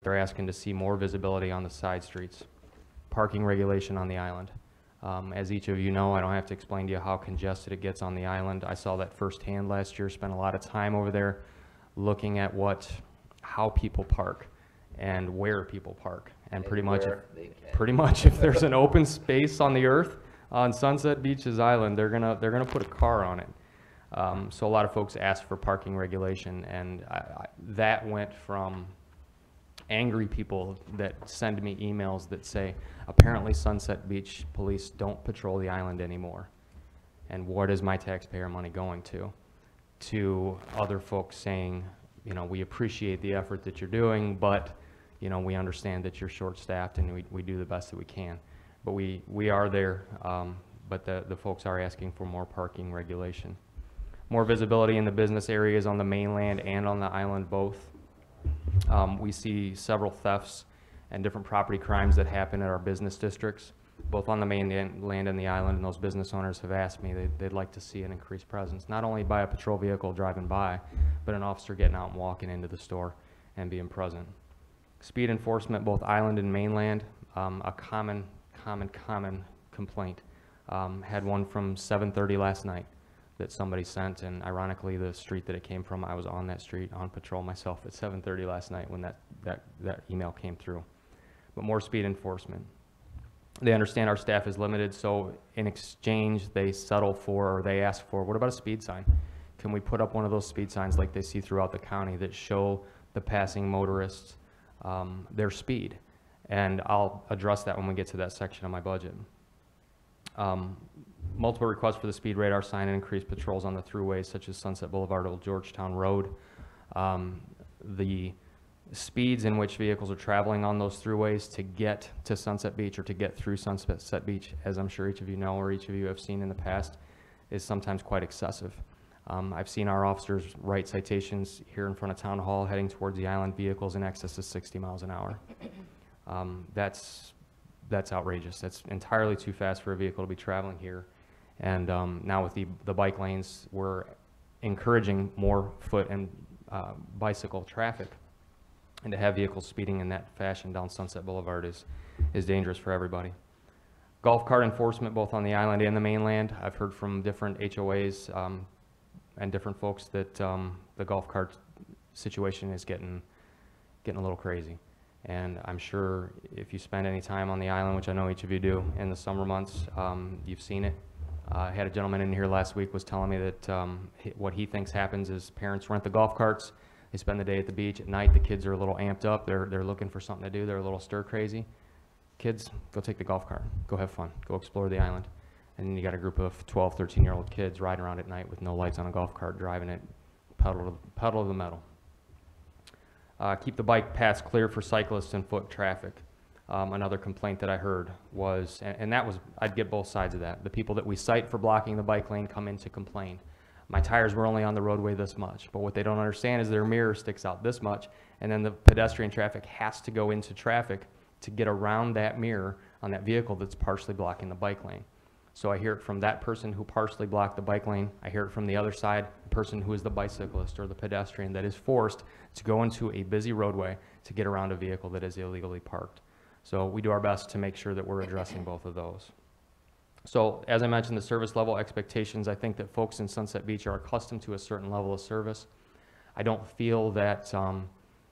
they're asking to see more visibility on the side streets, parking regulation on the island. As each of you know, I don't have to explain to you how congested it gets on the island. I saw that firsthand last year, spent a lot of time over there looking at how people park and where people park. And pretty much if there's an open space on the earth on Sunset Beach's island, they're gonna put a car on it. So a lot of folks asked for parking regulation, and that went from angry people that send me emails that say, apparently Sunset Beach police don't patrol the island anymore. And what is my taxpayer money going to other folks saying, you know, we appreciate the effort that you're doing, but, you know, we understand that you're short-staffed and we do the best that we can. But we are there, but the folks are asking for more parking regulation. More visibility in the business areas on the mainland and on the island both. We see several thefts and different property crimes that happen at our business districts, both on the mainland and the island, and those business owners have asked me they'd like to see an increased presence, not only by a patrol vehicle driving by, but an officer getting out and walking into the store and being present. Speed enforcement, both island and mainland, a common complaint. Had one from 7:30 last night that somebody sent, and ironically the street that it came from, I was on that street on patrol myself at 7:30 last night when that email came through. But more speed enforcement. They understand our staff is limited, so in exchange they settle for, or they ask for, what about a speed sign? Can we put up one of those speed signs like they see throughout the county that show the passing motorists their speed? And I'll address that when we get to that section of my budget. Multiple requests for the speed radar sign and increased patrols on the throughways such as Sunset Boulevard, Old Georgetown Road. The speeds in which vehicles are traveling on those throughways to get to Sunset Beach or to get through Sunset Beach, as I'm sure each of you know or each of you have seen in the past, is sometimes quite excessive. I've seen our officers write citations here in front of Town Hall heading towards the island, vehicles in excess of 60 miles an hour. That's outrageous. That's entirely too fast for a vehicle to be traveling here. And now with the bike lanes, we're encouraging more foot and bicycle traffic. And to have vehicles speeding in that fashion down Sunset Boulevard is dangerous for everybody. Golf cart enforcement, both on the island and the mainland. I've heard from different HOAs and different folks that the golf cart situation is getting a little crazy. And I'm sure if you spend any time on the island, which I know each of you do, in the summer months, you've seen it. I had a gentleman in here last week was telling me that what he thinks happens is parents rent the golf carts, they spend the day at the beach. At night, the kids are a little amped up, they're looking for something to do, they're a little stir crazy. Kids, go take the golf cart, go have fun, go explore the island. And then you got a group of 12, 13-year-old kids riding around at night with no lights on a golf cart, driving it pedal to the metal. Keep the bike paths clear for cyclists and foot traffic. Another complaint that I heard was, and that was, I'd get both sides of that. The people that we cite for blocking the bike lane come in to complain. My tires were only on the roadway this much, but what they don't understand is their mirror sticks out this much, and then the pedestrian traffic has to go into traffic to get around that mirror on that vehicle that's partially blocking the bike lane. So I hear it from that person who partially blocked the bike lane. I hear it from the other side, the person who is the bicyclist or the pedestrian that is forced to go into a busy roadway to get around a vehicle that is illegally parked. So we do our best to make sure that we're addressing both of those. So as I mentioned, the service level expectations, I think that folks in Sunset Beach are accustomed to a certain level of service. I don't feel that,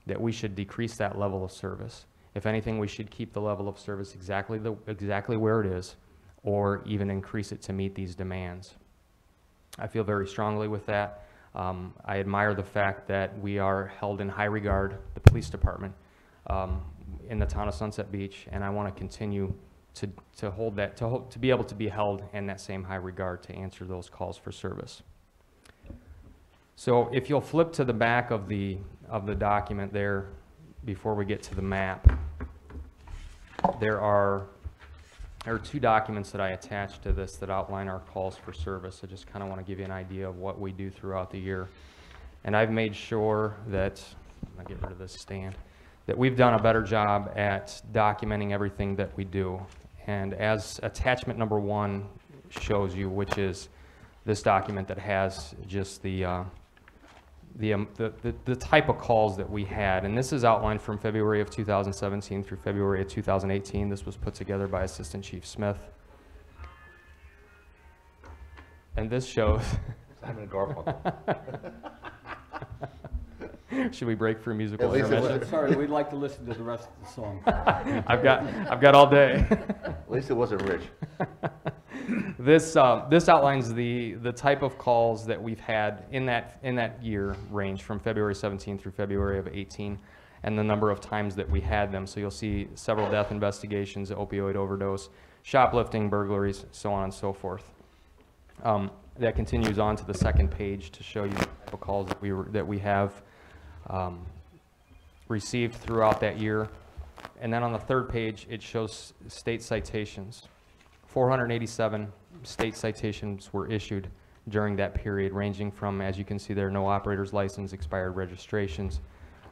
that we should decrease that level of service. If anything, we should keep the level of service exactly where it is, or even increase it to meet these demands. I feel very strongly with that. I admire the fact that we are held in high regard, the police department, in the town of Sunset Beach, and I want to continue to hold that, to be able to be held in that same high regard to answer those calls for service. So if you'll flip to the back of the document there before we get to the map, there are two documents that I attached to this that outline our calls for service. I just kind of want to give you an idea of what we do throughout the year. And I've made sure that, I'm going to get rid of this stand, that we've done a better job at documenting everything that we do. And as attachment number 1 shows you, which is this document that has just the the type of calls that we had, and this is outlined from February of 2017 through February of 2018. This was put together by Assistant Chief Smith. And this shows. Simon Garfunkel. Should we break for a musical At least it intermission? was- Sorry, we'd like to listen to the rest of the song. I've got all day. At least it wasn't Rich. This outlines the type of calls that we've had in that year range from February 17 through February of 18, and the number of times that we had them. So you'll see several death investigations, opioid overdose, shoplifting, burglaries, so on and so forth. That continues on to the second page to show you the type of calls that we have received throughout that year. And then on the third page, it shows state citations. 487 state citations were issued during that period, ranging from, as you can see there, no operator's license, expired registrations,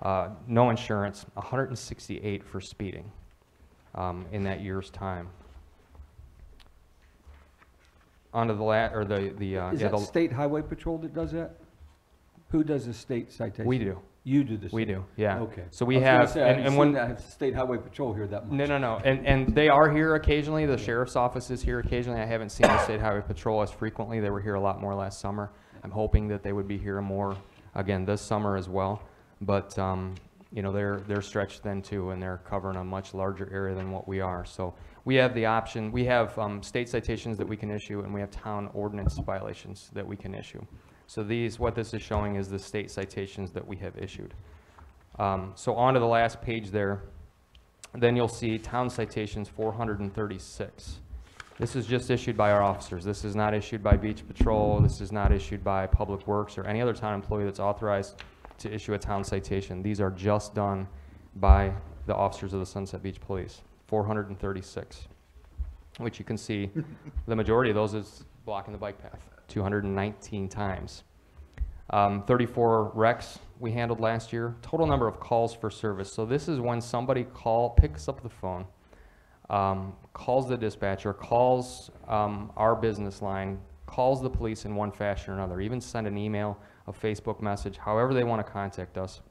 no insurance, 168 for speeding in that year's time. Onto the Is that State Highway Patrol that does that? Who does the state citation? we do. You do the state? We do, yeah. Okay. So we I was gonna have, say, I haven't and seen when, that State Highway Patrol here that much. no, and they are here occasionally. The sheriff's office is here occasionally. I haven't seen the State Highway Patrol as frequently. They were here a lot more last summer. I'm hoping that they would be here more again this summer as well. But you know, they're stretched thin too, and they're covering a much larger area than what we are. So we have the option. We have state citations that we can issue, and we have town ordinance violations that we can issue. So what this is showing is the state citations that we have issued. So on to the last page there, then you'll see town citations 436. This is just issued by our officers. This is not issued by Beach Patrol. This is not issued by Public Works or any other town employee that's authorized to issue a town citation. These are just done by the officers of the Sunset Beach Police, 436, which you can see the majority of those is blocking the bike path, 219 times. 34 wrecks we handled last year. Total number of calls for service. So this is when somebody picks up the phone, calls the dispatcher, calls our business line, calls the police in one fashion or another, even send an email, a Facebook message, however they want to contact us.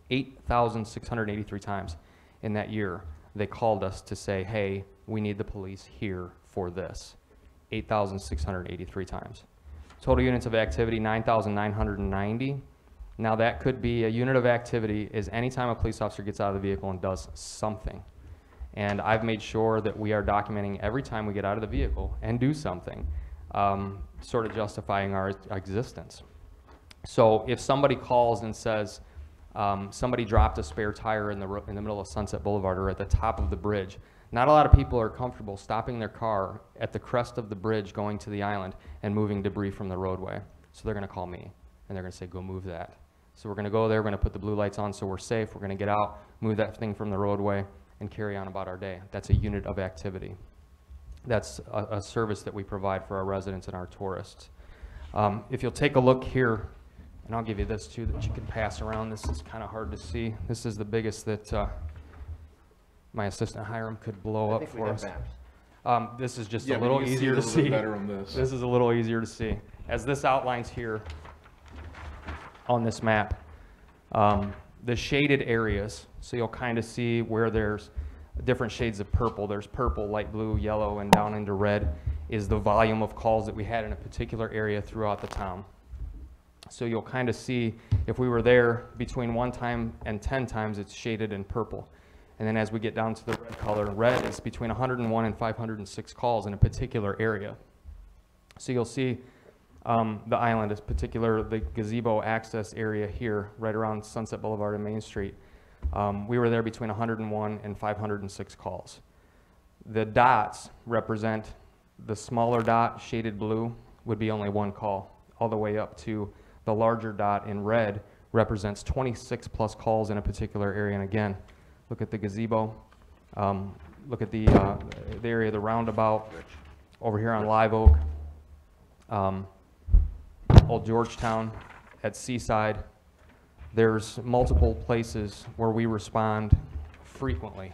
8,683 times in that year they called us to say, hey, we need the police here for this. 8,683 times. Total units of activity, 9,990. Now that could be a unit of activity is anytime a police officer gets out of the vehicle and does something. And I've made sure that we are documenting every time we get out of the vehicle and do something, sort of justifying our existence. So if somebody calls and says, somebody dropped a spare tire in the middle of Sunset Boulevard or at the top of the bridge, not a lot of people are comfortable stopping their car at the crest of the bridge going to the island and moving debris from the roadway. So they're going to call me and they're going to say, go move that. So we're going to go there, we're going to put the blue lights on so we're safe, we're going to get out, move that thing from the roadway and carry on about our day. That's a unit of activity. That's a service that we provide for our residents and our tourists. If you'll take a look here, and I'll give you this too that you can pass around. This is kind of hard to see. This is the biggest that my assistant Hiram could blow up for us. This is just a little easier to see. This is a little easier to see. As this outlines here on this map, the shaded areas, so you'll kind of see where there's different shades of purple. There's purple, light blue, yellow, and down into red is the volume of calls that we had in a particular area throughout the town. So you'll kind of see if we were there between 1 time and 10 times, it's shaded in purple. And then as we get down to the red color, red is between 101 and 506 calls in a particular area. So you'll see the island is particular, the gazebo access area here, right around Sunset Boulevard and Main Street. We were there between 101 and 506 calls. The dots represent the smaller dot, shaded blue, would be only 1 call, all the way up to the larger dot in red represents 26 plus calls in a particular area. And again, look at the gazebo, look at the area of the roundabout, over here on Live Oak, Old Georgetown, at Seaside. There's multiple places where we respond frequently.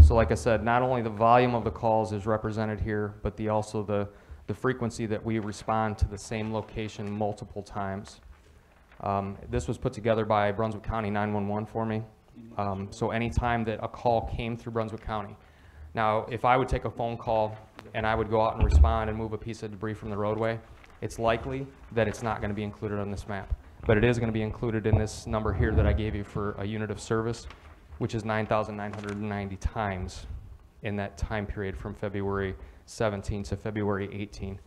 So like I said, not only the volume of the calls is represented here, but also the frequency that we respond to the same location multiple times. This was put together by Brunswick County 911 for me. So anytime that a call came through Brunswick County. Now, if I would take a phone call and I would go out and respond and move a piece of debris from the roadway, it's likely that it's not going to be included on this map. But it is going to be included in this number here that I gave you for a unit of service, which is 9,990 times in that time period from February 17 to February 18.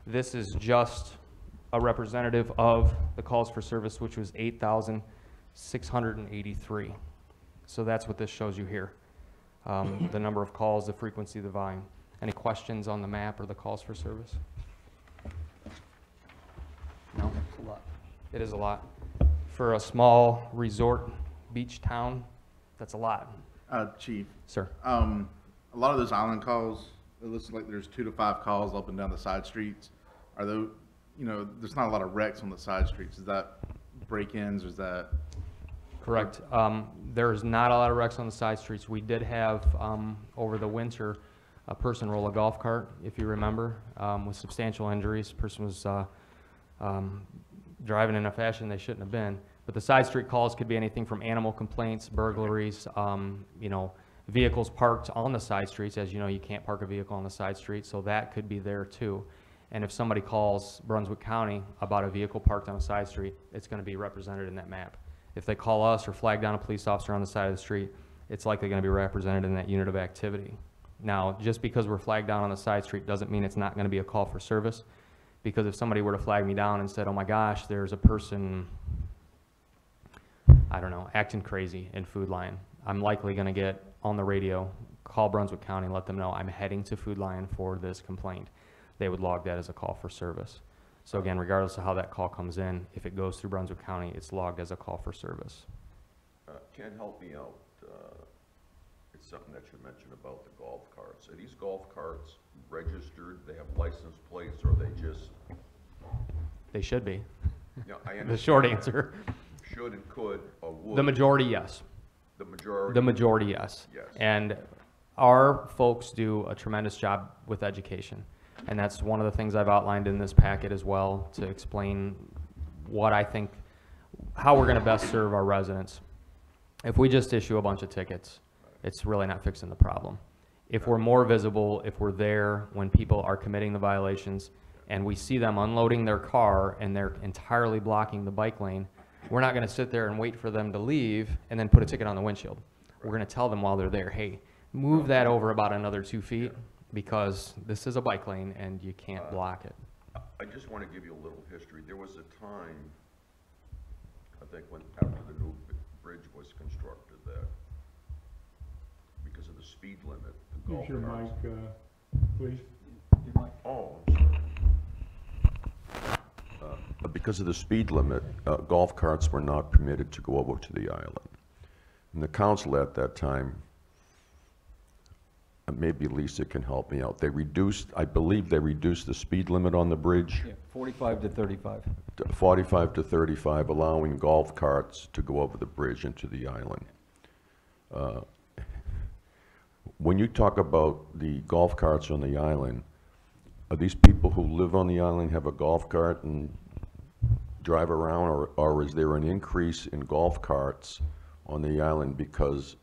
This is just a representative of the calls for service, which was 8,683. So that's what this shows you here. The number of calls, the frequency, the volume. Any questions on the map or the calls for service? No? That's a lot. It is a lot. For a small resort beach town, that's a lot. Chief, Sir? a lot of those island calls, it looks like there's 2 to 5 calls up and down the side streets. Are those, there's not a lot of wrecks on the side streets. Is that break-ins or is that? Correct. There's not a lot of wrecks on the side streets. We did have, over the winter, a person roll a golf cart, if you remember, with substantial injuries. Person was driving in a fashion they shouldn't have been. But the side street calls could be anything from animal complaints, burglaries, vehicles parked on the side streets. As you know, you can't park a vehicle on the side street, so that could be there too. And if somebody calls Brunswick County about a vehicle parked on a side street, it's going to be represented in that map. If they call us or flag down a police officer on the side of the street, it's likely going to be represented in that unit of activity. Now, just because we're flagged down on the side street doesn't mean it's not going to be a call for service, because if somebody were to flag me down and said, oh my gosh, there's a person, I don't know, acting crazy in Food Lion, I'm likely going to get on the radio, call Brunswick County and let them know I'm heading to Food Lion for this complaint. They would log that as a call for service. So again, regardless of how that call comes in, if it goes through Brunswick County, it's logged as a call for service. Ken, help me out. It's something that you mentioned about the golf carts. Are these golf carts registered? They have license plates, or are they just? They should be. Yeah, I understand. The short answer. Should and could or would. The majority, yes. The majority. The majority, yes. Yes. And our folks do a tremendous job with education. And that's one of the things I've outlined in this packet as well, to explain what I think, how we're going to best serve our residents. If we just issue a bunch of tickets, it's really not fixing the problem. If we're more visible, if we're there when people are committing the violations and we see them unloading their car and they're entirely blocking the bike lane, we're not going to sit there and wait for them to leave and then put a ticket on the windshield. We're going to tell them while they're there, hey, move that over about another 2 feet because this is a bike lane and you can't block it. I just want to give you a little history. There was a time, I think, when after the new bridge was constructed, that because of the speed limit, the golf Use your carts. mic, please. Oh, I'm sorry. Because of the speed limit, golf carts were not permitted to go over to the island. And the council at that time, maybe Lisa can help me out, they reduced, I believe they reduced the speed limit on the bridge. Yeah, 45 to 35. 45 to 35, allowing golf carts to go over the bridge into the island. When you talk about the golf carts on the island, are these people who live on the island have a golf cart and drive around, or is there an increase in golf carts on the island because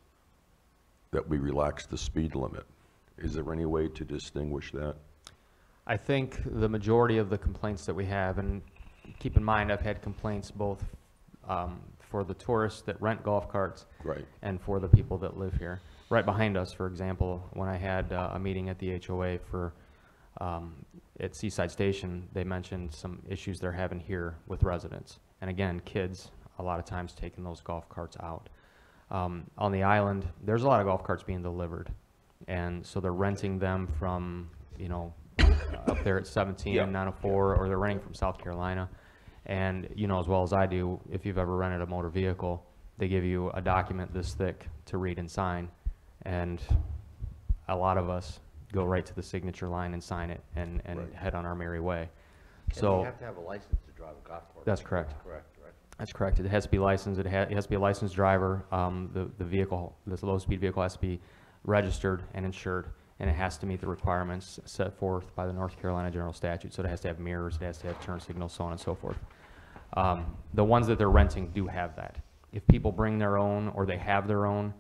that we relaxed the speed limit? Is there any way to distinguish that? I think the majority of the complaints that we have, and keep in mind I've had complaints both for the tourists that rent golf carts Right. and for the people that live here. Right behind us, for example, when I had a meeting at the HOA for at Seaside Station, they mentioned some issues they're having here with residents. And again, kids, a lot of times taking those golf carts out. On the island, there's a lot of golf carts being delivered. And so they're renting them from, up there at 17 and 904, or they're renting from South Carolina. And as well as I do, if you've ever rented a motor vehicle, they give you a document this thick to read and sign. And a lot of us go right to the signature line and sign it and Right. head on our merry way. And So you have to have a license to drive a golf cart. That's correct. Correct, right? That's correct. It has to be licensed. It has to be a licensed driver. The vehicle, this low-speed vehicle, has to be registered and insured, and it has to meet the requirements set forth by the North Carolina General Statute. So it has to have mirrors, it has to have turn signals, so on and so forth. The ones that they're renting do have that. If people bring their own or they have their own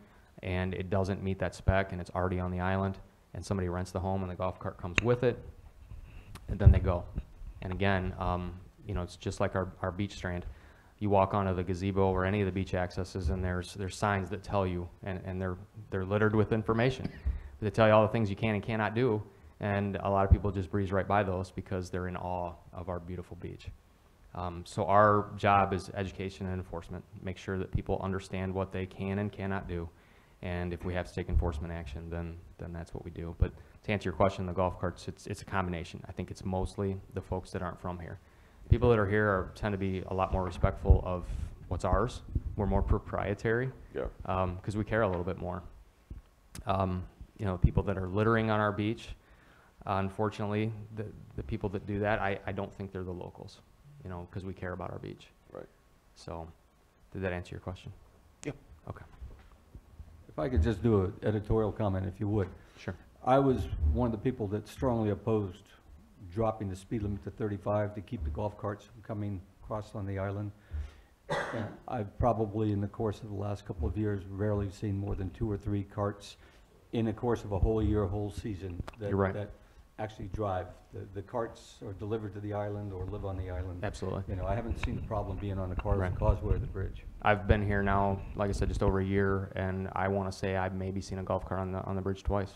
and it doesn't meet that spec and it's already on the island and somebody rents the home and the golf cart comes with it, and then they go. And again, you know, it's just like our beach strand. You walk onto the gazebo or any of the beach accesses and there's signs that tell you, and they're littered with information. They tell you all the things you can and cannot do, and a lot of people just breeze right by those because they're in awe of our beautiful beach. So our job is education and enforcement. Make sure that people understand what they can and cannot do, and if we have to take enforcement action, then that's what we do. But to answer your question, the golf carts, it's a combination. I think it's mostly the folks that aren't from here. People that are here tend to be a lot more respectful of what's ours. We're more proprietary. Yeah. Because we care a little bit more. You know, people that are littering on our beach, unfortunately, the people that do that, I don't think they're the locals, you know, because we care about our beach. Right. So, did that answer your question? Yeah. Okay. If I could just do an editorial comment, if you would. Sure. I was one of the people that strongly opposed dropping the speed limit to 35 to keep the golf carts from coming across on the island. And I've probably, in the course of the last couple of years, rarely seen more than 2 or 3 carts in the course of a whole year, whole season that, You're right. that actually drive. The carts are delivered to the island or live on the island. Absolutely. You know, I haven't seen the problem being on the Right. causeway or the bridge. I've been here now, like I said, just over a year, and I want to say I've maybe seen a golf cart on the bridge twice.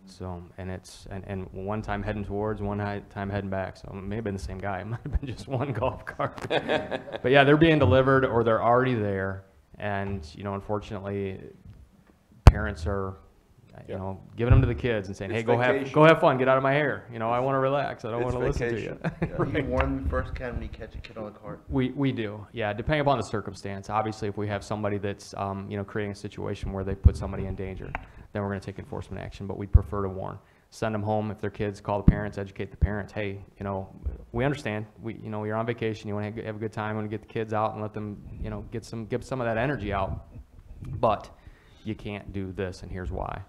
So, and it's, and one time heading towards, one time heading back, so it may have been the same guy, it might have been just one golf cart. But yeah, they're being delivered or they're already there, and, you know, unfortunately, parents are, you Yeah. know, giving them to the kids and saying, It's hey, go vacation. have fun, get out of my hair, you know, I want to relax, I don't It's want to listen to vacation. you. Yeah. Do you warn the first can when you catch a kid on the cart? We do, yeah, depending upon the circumstance. Obviously, if we have somebody that's, you know, creating a situation where they put somebody in danger, then we're going to take enforcement action, but we'd prefer to warn. Send them home. If they're kids, call the parents, educate the parents. Hey, you know, we understand. You know, you're on vacation. You want to have a good time. You want to get the kids out and let them, you know, get some of that energy out. But you can't do this, and here's why.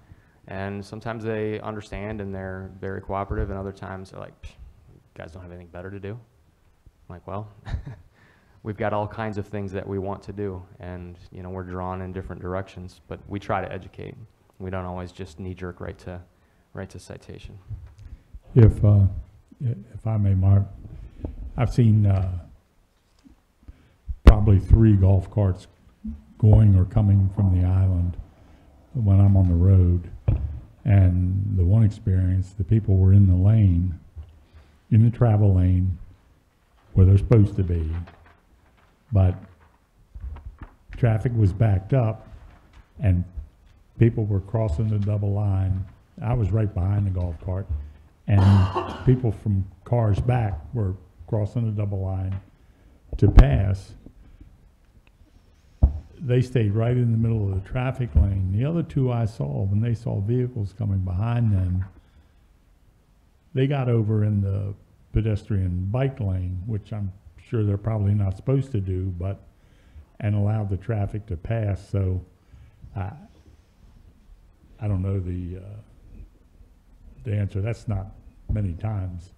And sometimes they understand and they're very cooperative, and other times they're like, you guys don't have anything better to do. I'm like, well, we've got all kinds of things that we want to do, and, you know, we're drawn in different directions, but we try to educate. We don't always just knee-jerk right to citation. If I may, Mark, I've seen probably 3 golf carts going or coming from the island when I'm on the road. And the one experience, the people were in the lane, in the travel lane, where they're supposed to be, but traffic was backed up and people were crossing the double line. I was right behind the golf cart, and people from cars back were crossing the double line to pass. They stayed right in the middle of the traffic lane. The other 2 I saw, when they saw vehicles coming behind them, they got over in the pedestrian bike lane, which I'm sure they're probably not supposed to do, and allowed the traffic to pass. So I don't know the answer. That's not many times.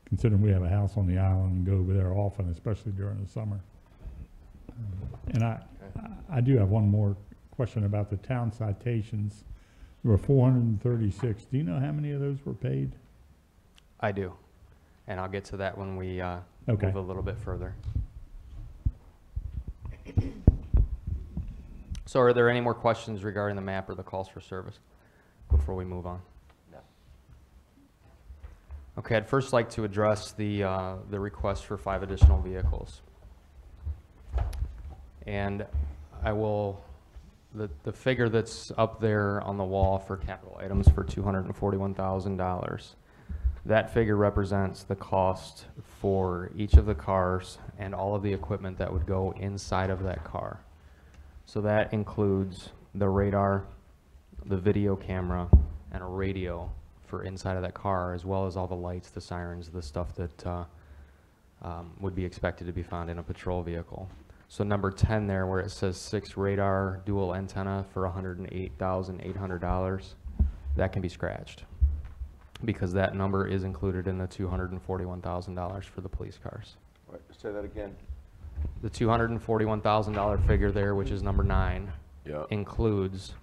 Considering we have a house on the island and go over there often, especially during the summer. And I do have one more question about the town citations. There were 436. Do you know how many of those were paid? I do, and I'll get to that when we Okay. move a little bit further. So are there any more questions regarding the map or the calls for service before we move on? No. Okay, I'd first like to address the request for 5 additional vehicles. And I will, the figure that's up there on the wall for capital items for $241,000, that figure represents the cost for each of the cars and all of the equipment that would go inside of that car. So that includes the radar, the video camera, and a radio for inside of that car, as well as all the lights, the sirens, the stuff that would be expected to be found in a patrol vehicle. So number 10 there, where it says 6 radar dual antenna for $108,800, that can be scratched, because that number is included in the $241,000 for the police cars. Right, say that again? The $241,000 figure there, which is number 9, Yeah. includes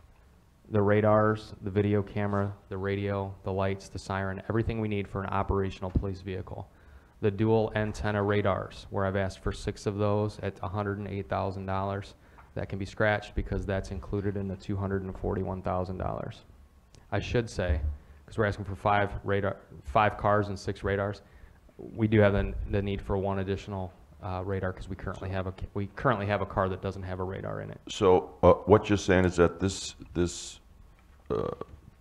the radars, the video camera, the radio, the lights, the siren, everything we need for an operational police vehicle. The dual antenna radars, where I've asked for 6 of those at $108,000, that can be scratched because that's included in the $241,000. I should say, because we're asking for 5 cars and 6 radars, we do have the need for 1 additional radar because we currently have a car that doesn't have a radar in it. So, what you're saying is that this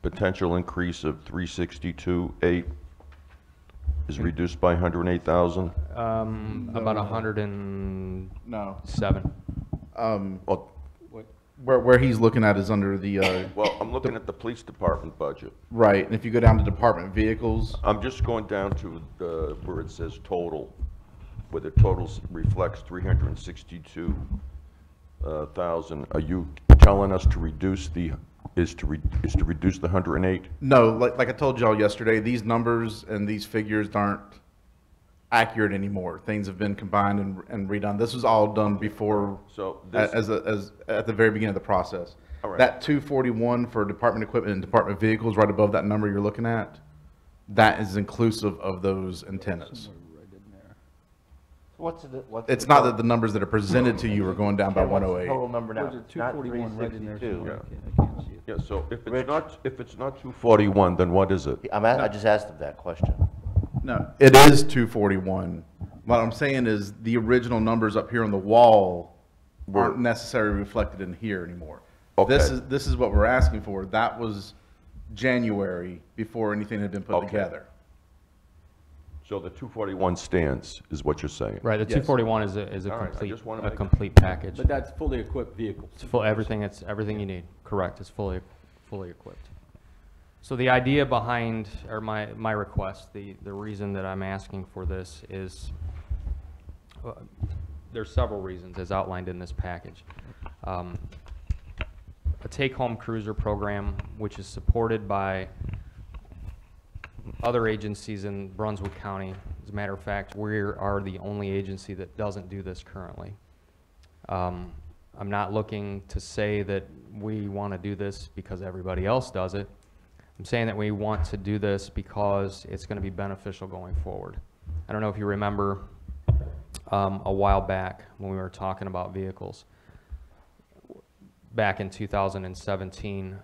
potential increase of 362,8 is reduced by 108,000? About 107. No. Well, Where he's looking at is under the, well, I'm looking at the police department budget. right, and if you go down to department vehicles, I'm just going down to where it says total, where the total reflects 362,000. Are you telling us to reduce to reduce the 108? no, like I told y'all yesterday, these numbers and these figures aren't accurate anymore. Things have been combined and redone. This was all done before, So this, as at the very beginning of the process. All right. That 241 for department equipment and department vehicles, right above that number you're looking at, that is inclusive of those antennas. What's It's not that the numbers that are presented to you are going down by What's the 108. total number now? There's a It's not 241 right in there 362. somewhere. I can't see it. yeah, so if Rich. it's not 241, then what is it? I just asked him that question. No, it is 241. What I'm saying is the original numbers up here on the wall aren't necessarily reflected in here anymore. Okay. This is what we're asking for. That was January before anything had been put Okay. together. So the 241 stands, is what you're saying? Right, the Yes. 241 is a All right, I complete, just wanna a make- complete package. But that's fully equipped vehicles. It's full, everything you need, correct, it's fully equipped. So the idea behind, or my request, the reason that I'm asking for this is, there's several reasons as outlined in this package. A take-home cruiser program, which is supported by other agencies in Brunswick County. As a matter of fact, we are the only agency that doesn't do this currently. I'm not looking to say that we want to do this because everybody else does it. I'm saying that we want to do this because it's going to be beneficial going forward. I don't know if you remember a while back when we were talking about vehicles. Back in 2017,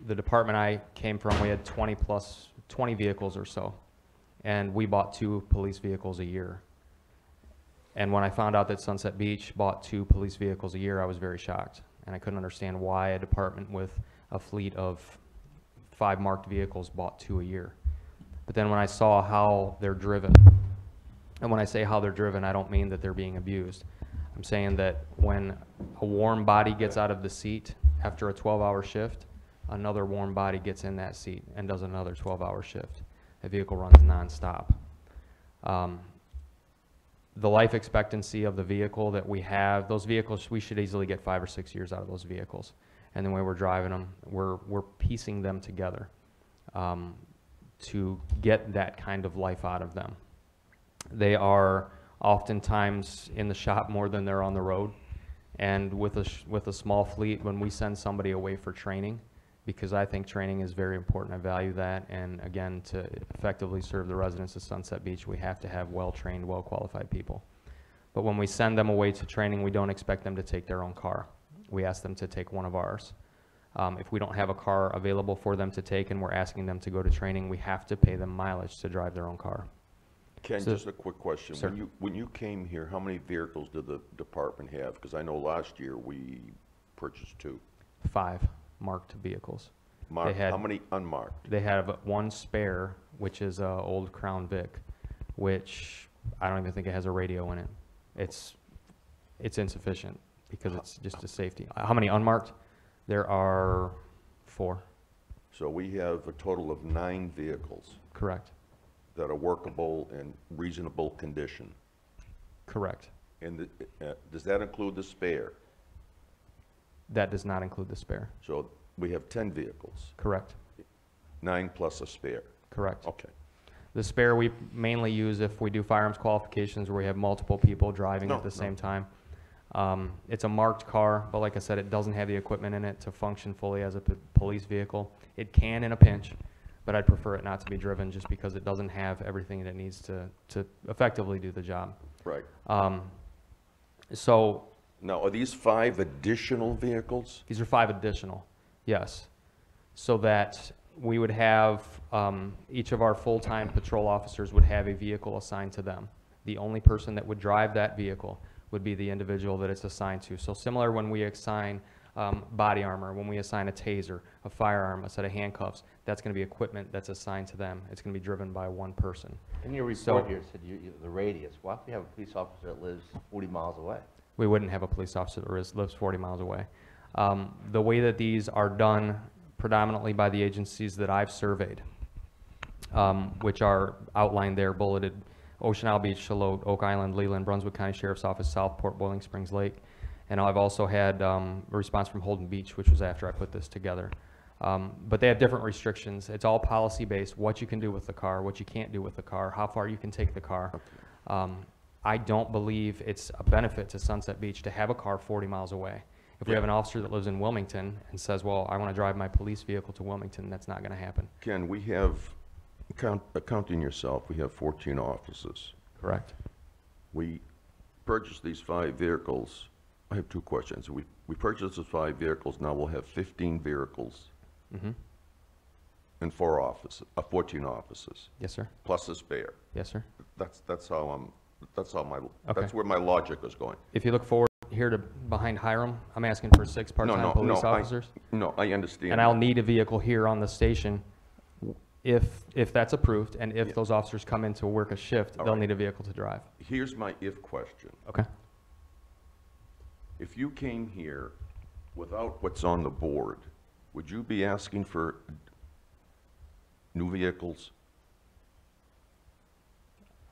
the department I came from, we had 20 vehicles or so, and we bought 2 police vehicles a year. And when I found out that Sunset Beach bought 2 police vehicles a year, I was very shocked, and I couldn't understand why a department with a fleet of 5 marked vehicles bought 2 a year. But then when I saw how they're driven, and when I say how they're driven, I don't mean that they're being abused. I'm saying that when a warm body gets out of the seat after a 12-hour shift, another warm body gets in that seat and does another 12-hour shift. The vehicle runs nonstop. The life expectancy of the vehicle that we have, those vehicles, we should easily get 5 or 6 years out of those vehicles. And the way we're driving them, we're piecing them together to get that kind of life out of them. They are oftentimes in the shop more than they're on the road. And with a small fleet, when we send somebody away for training, because I think training is very important, I value that, and again, to effectively serve the residents of Sunset Beach, we have to have well-trained, well-qualified people. But when we send them away to training, we don't expect them to take their own car. We ask them to take one of ours. If we don't have a car available for them to take and we're asking them to go to training, we have to pay them mileage to drive their own car. Ken, So- just a quick question. Sir. When you came here, how many vehicles did the department have? Because I know last year we purchased 2. 5 marked vehicles. Marked, had- how many unmarked? They have 1 spare, which is a old Crown Vic, which I don't even think it has a radio in it. It's insufficient because it's just a safety. How many unmarked? There are 4, So we have a total of 9 vehicles correct, that are workable and reasonable condition. correct. And does that include the spare? That does not include the spare, So we have 10 vehicles, correct, 9 plus a spare. correct. Okay. The spare we mainly use if we do firearms qualifications where we have multiple people driving No, at the no. same time. It's a marked car, but like I said, it doesn't have the equipment in it to function fully as a police vehicle. It can in a pinch, but I'd prefer it not to be driven just because it doesn't have everything that it needs to effectively do the job. Right. So Now, are these 5 additional vehicles? these are 5 additional, yes. So that we would have, each of our full-time patrol officers would have a vehicle assigned to them. The only person that would drive that vehicle would be the individual that it's assigned to. So similar when we assign body armor, when we assign a taser, a firearm, a set of handcuffs, that's going to be equipment that's assigned to them. It's going to be driven by one person. In your So- report here, it said the radius. Why if you have a police officer that lives 40 miles away? We wouldn't have a police officer that lives 40 miles away. The way that these are done predominantly by the agencies that I've surveyed, which are outlined there, bulleted: Ocean Isle Beach, Shallotte, Oak Island, Leland, Brunswick County Sheriff's Office, Southport, Boiling Springs Lake. And I've also had a response from Holden Beach, which was after I put this together. But they have different restrictions. It's all policy-based, what you can do with the car, what you can't do with the car, how far you can take the car. I don't believe it's a benefit to Sunset Beach to have a car 40 miles away. If we have an officer that lives in Wilmington and says, well, I want to drive my police vehicle to Wilmington, that's not going to happen. Ken, we have, counting yourself, we have 14 officers. Correct? We purchased these 5 vehicles. I have 2 questions. We purchased the 5 vehicles, now we'll have 15 vehicles Mm-hmm. and 14 officers, Yes, sir. plus a spare. Yes, sir. That's how that's Okay. where my logic is going. If you look forward here to behind Hiram, I'm asking for 6 part-time police officers. No, I understand. And I'll need a vehicle here on the station if that's approved, and if Yeah. those officers come in to work a shift, All they'll right. need a vehicle to drive. Here's my if question. Okay? If you came here without what's on the board, would you be asking for new vehicles?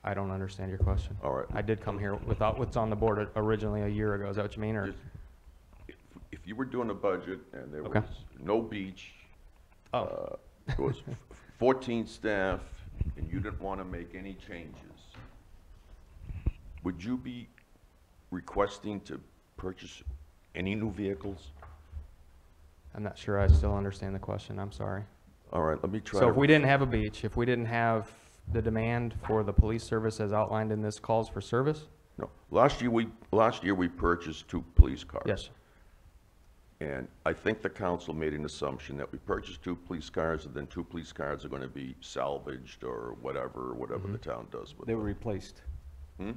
I don't understand your question. All right. I did come here without what's on the board originally a year ago. Is that what you mean, or? Just- If you were doing a budget and there Okay. was no beach, Oh, there was 14 staff, and you didn't want to make any changes, would you be requesting to purchase any new vehicles? I'm not sure I still understand the question. I'm sorry. All right, let me try So to. if we didn't have a beach, if we didn't have the demand for the police service as outlined in this calls for service? No, last year we purchased 2 police cars. Yes. And I think the council made an assumption that we purchased 2 police cars, and then 2 police cars are going to be salvaged or whatever Mm-hmm. the town does with They them. were replaced. Hmm?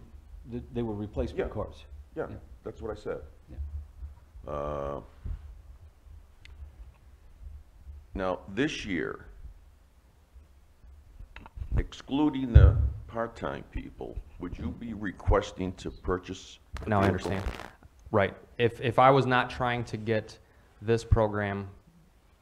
They were replacement Yeah. cars. Yeah, Yeah. that's what I said. Yeah. Now, this year, excluding the part-time people, would you be requesting to purchase a No, I vehicle? understand. Right. If I was not trying to get this program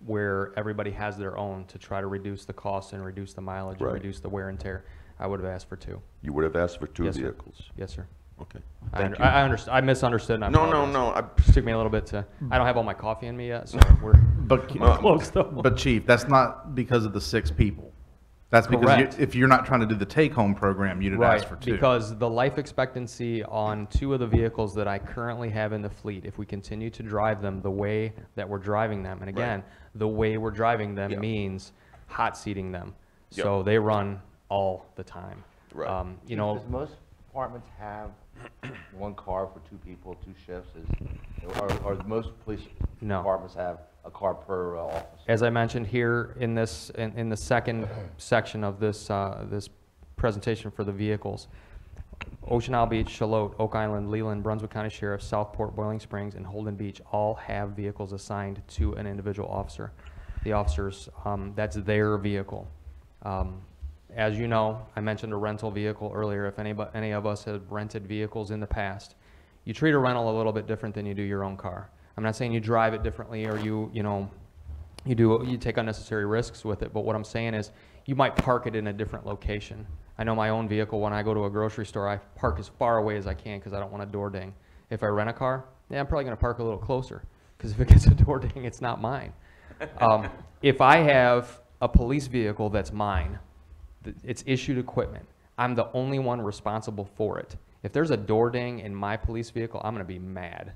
where everybody has their own to try to reduce the cost and reduce the mileage and Right. reduce the wear and tear, I would have asked for 2. You would have asked for 2 Yes, sir. vehicles? Yes, sir. Okay. I Thank you. I misunderstood and I No, apologize. no, It took me a little bit to, I don't have all my coffee in me yet, so we're But, close though. but Chief, that's not because of the 6 people. That's because Correct. if you're not trying to do the take-home program, you'd have asked for 2. Because the life expectancy on 2 of the vehicles that I currently have in the fleet, if we continue to drive them the way that we're driving them, and again, the way we're driving them Yeah. means hot seating them. Yeah. So they run all the time. Right. You know, Does most apartments have 1 car for 2 people, 2 shifts? Or most police No. departments have a car per officer? as I mentioned here in this, in the second section of this, this presentation for the vehicles, Ocean Isle Beach, Shallotte, Oak Island, Leland, Brunswick County Sheriff, Southport, Boiling Springs, and Holden Beach all have vehicles assigned to an individual officer. The officers, that's their vehicle. As you know, I mentioned a rental vehicle earlier. If any of us have rented vehicles in the past, you treat a rental a little bit different than you do your own car. I'm not saying you drive it differently or you take unnecessary risks with it, but what I'm saying is you might park it in a different location. I know my own vehicle, when I go to a grocery store, I park as far away as I can because I don't want a door ding. If I rent a car, yeah, I'm probably going to park a little closer because if it gets a door ding, it's not mine. If I have a police vehicle that's mine, It's issued equipment. I'm the only one responsible for it. If there's a door ding in my police vehicle, I'm going to be mad.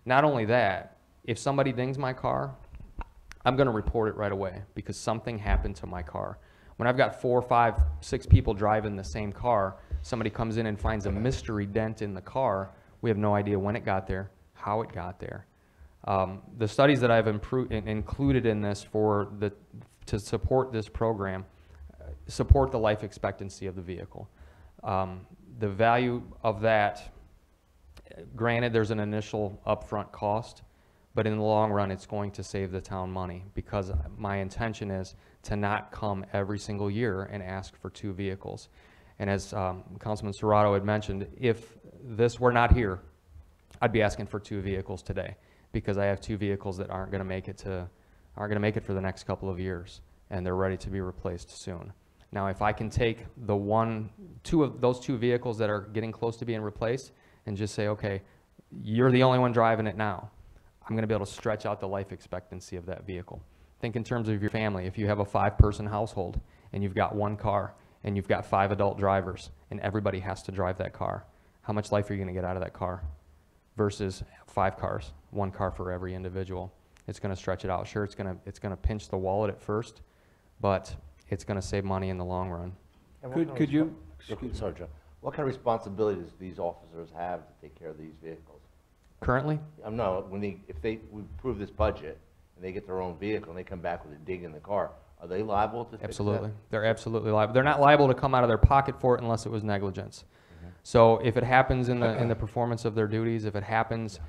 Not only that, if somebody dings my car, I'm going to report it right away because something happened to my car. When I've got 4, 5, 6 people driving the same car, somebody comes in and finds a mystery dent in the car, we have no idea when it got there, how it got there. The studies that I've included in this to support this program support the life expectancy of the vehicle. The value of that, granted there's an initial upfront cost, but in the long run it's going to save the town money because my intention is to not come every single year and ask for 2 vehicles. And as Councilman Serrato had mentioned, if this were not here, I'd be asking for 2 vehicles today because I have 2 vehicles that aren't going to make it for the next couple of years, and they're ready to be replaced soon. Now, if I can take those 2 vehicles that are getting close to being replaced and just say, okay, you're the only one driving it now, I'm going to be able to stretch out the life expectancy of that vehicle. Think in terms of your family. If you have a 5-person household and you've got 1 car and you've got 5 adult drivers and everybody has to drive that car, how much life are you going to get out of that car versus 5 cars, 1 car for every individual? It's going to stretch it out. Sure, it's going to pinch the wallet at first, but it's going to save money in the long run. Could you, Sorry, Joe. What kind of responsibilities do these officers have to take care of these vehicles? Currently, No, if we approve this budget and they get their own vehicle and they come back with a dig in the car, are they liable to fix that? absolutely. They're absolutely liable. They're not liable to come out of their pocket for it unless it was negligence. So if it happens in the performance of their duties, if it happens,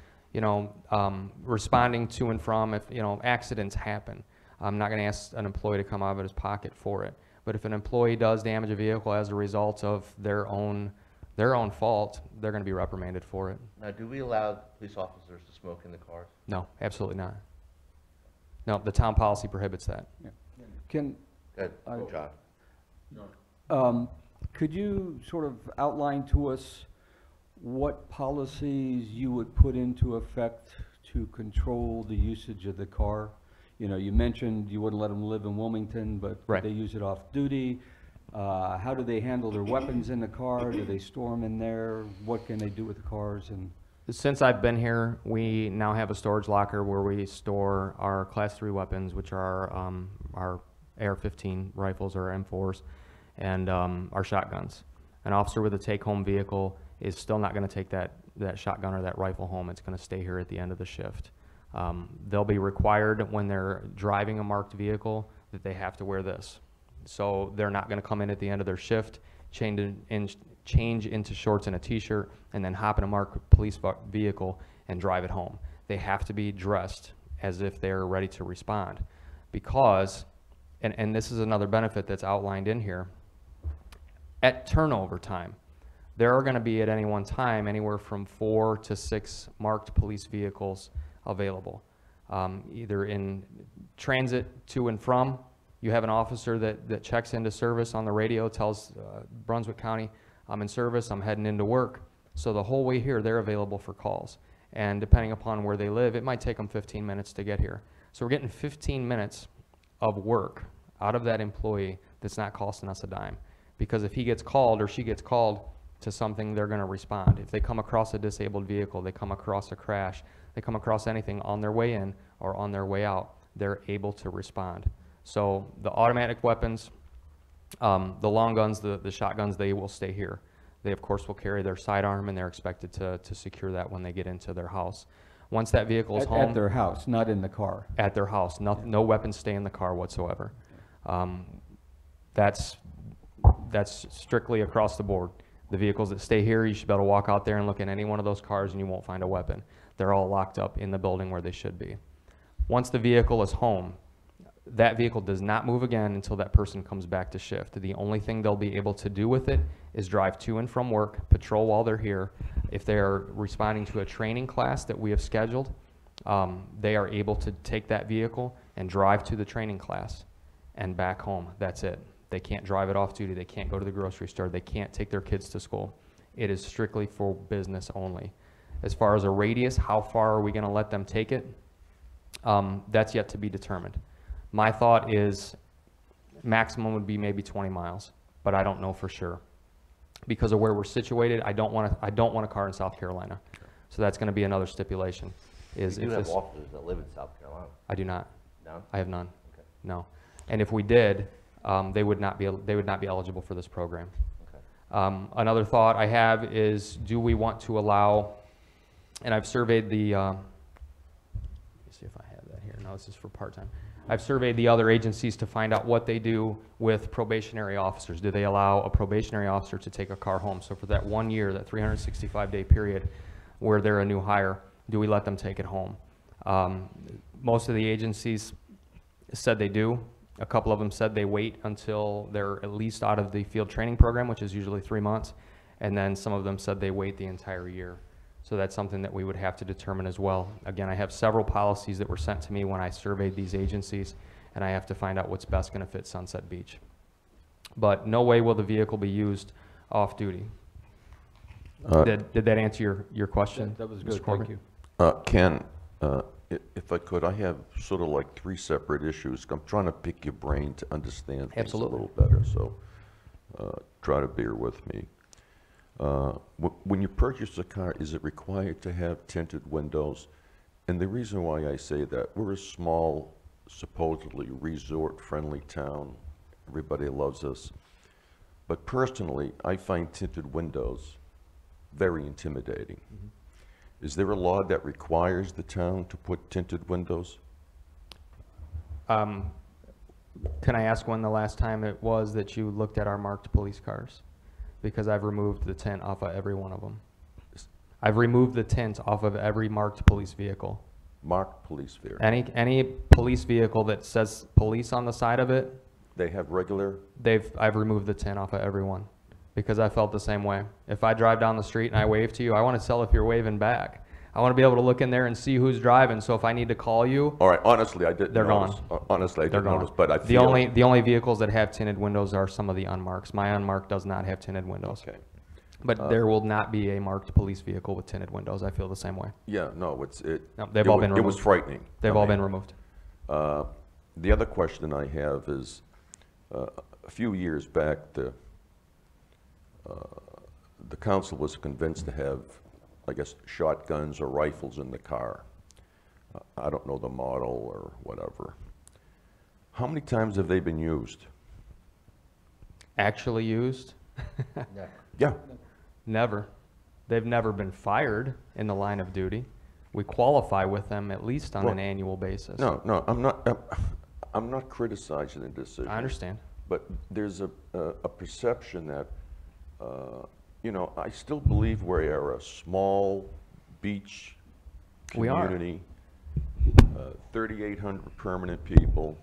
responding to and from, if, accidents happen, I'm not going to ask an employee to come out of his pocket for it. But if an employee does damage a vehicle as a result of their own fault, they're going to be reprimanded for it. Now, do we allow police officers to smoke in the cars? No, absolutely not. No, the town policy prohibits that. can, Good, I- John. could you sort of outline to us what policies you would put into effect to control the usage of the car? You mentioned you wouldn't let them live in Wilmington, but Right. they use it off duty. How do they handle their weapons in the car? Do they store them in there? What can they do with the cars? And Since I've been here, we now have a storage locker where we store our Class 3 weapons, which are our AR-15 rifles or M4s, and our shotguns. An officer with a take-home vehicle is still not going to take that shotgun or that rifle home. It's going to stay here at the end of the shift. They'll be required when they're driving a marked vehicle that they have to wear this. So they're not going to come in at the end of their shift, change into shorts and a t-shirt, and then hop in a marked police vehicle and drive it home. They have to be dressed as if they're ready to respond. Because, and this is another benefit that's outlined in here, at turnover time, there are going to be at any one time anywhere from 4 to 6 marked police vehicles available. Either in transit to and from, you have an officer that checks into service on the radio, tells Brunswick County, I'm in service, I'm heading into work. So the whole way here, they're available for calls. And depending upon where they live, it might take them 15 minutes to get here. So we're getting 15 minutes of work out of that employee that's not costing us a dime. Because if he gets called or she gets called to something, they're going to respond. If they come across a disabled vehicle, they come across a crash, they come across anything on their way in or on their way out, they're able to respond. So the automatic weapons, the long guns, the shotguns, they will stay here. They, of course, will carry their sidearm, and they're expected to secure that when they get into their house. Once that vehicle is home. at their house, not in the car. At their house. No weapons stay in the car whatsoever. That's strictly across the board. The vehicles that stay here, you should be able to walk out there and look at any one of those cars and you won't find a weapon. They're all locked up in the building where they should be. Once the vehicle is home, that vehicle does not move again until that person comes back to shift. The only thing they'll be able to do with it is drive to and from work, patrol while they're here. If they're responding to a training class that we have scheduled, they are able to take that vehicle and drive to the training class and back home. That's it. They can't drive it off duty. They can't go to the grocery store. They can't take their kids to school. It is strictly for business only. As far as a radius, how far are we going to let them take it? That's yet to be determined. My thought is maximum would be maybe 20 miles. but I don't know for sure. Because of where we're situated, I don't want a car in South Carolina. So that's going to be another stipulation. Is We if do have this, officers that live in South Carolina. I do not. No? I have none. Okay. No. And if we did, they would not be eligible for this program. Okay. Another thought I have is, do we want to allow, and I've surveyed the, let me see if I have that here. No, this is for part-time. I've surveyed the other agencies to find out what they do with probationary officers. Do they allow a probationary officer to take a car home? So for that 1 year, that 365-day period where they're a new hire, do we let them take it home? Most of the agencies said they do. A couple of them said they wait until they're at least out of the field training program, which is usually 3 months. And then some of them said they wait the entire year. So that's something that we would have to determine as well. Again, I have several policies that were sent to me when I surveyed these agencies, and I have to find out what's best going to fit Sunset Beach. But no way will the vehicle be used off-duty. Did that answer your question? That was Mr. good, Corbett? thank you. Ken, if I could, I have sort of like 3 separate issues. I'm trying to pick your brain to understand things a Absolutely. little better, so try to bear with me. When you purchase a car, is it required to have tinted windows? And the reason why I say that, we're a small, supposedly resort-friendly town. Everybody loves us. But personally, I find tinted windows very intimidating. Is there a law that requires the town to put tinted windows? Can I ask when the last time it was that you looked at our marked police cars? Because I've removed the tint off of every one of them. I've removed the tint off of every marked police vehicle. Marked police vehicle. Any police vehicle that says police on the side of it, They have regular, I've removed the tint off of every one. Because I felt the same way. If I drive down the street and I wave to you, I want to tell if you're waving back. I want to be able to look in there and see who's driving, so if I need to call you, all right, honestly, I didn't They're notice. gone. Honestly, I they're didn't gone. notice, but I The feel. only vehicles that have tinted windows are some of the unmarked. My unmarked does not have tinted windows. Okay. But there will not be a marked police vehicle with tinted windows. I feel the same way. Yeah, no, No, they've all been It was removed. frightening. They've I all mean, been removed. The other question I have is, a few years back, the council was convinced to have, I guess, shotguns or rifles in the car. I don't know the model or whatever. How many times have they been used? Actually used? Never. Yeah. Never. They've never been fired in the line of duty. We qualify with them at least on an Well, annual basis. No, I'm not criticizing the decision. I understand. But there's a perception that, I still believe we are a small beach We are. community, 3,800 permanent people,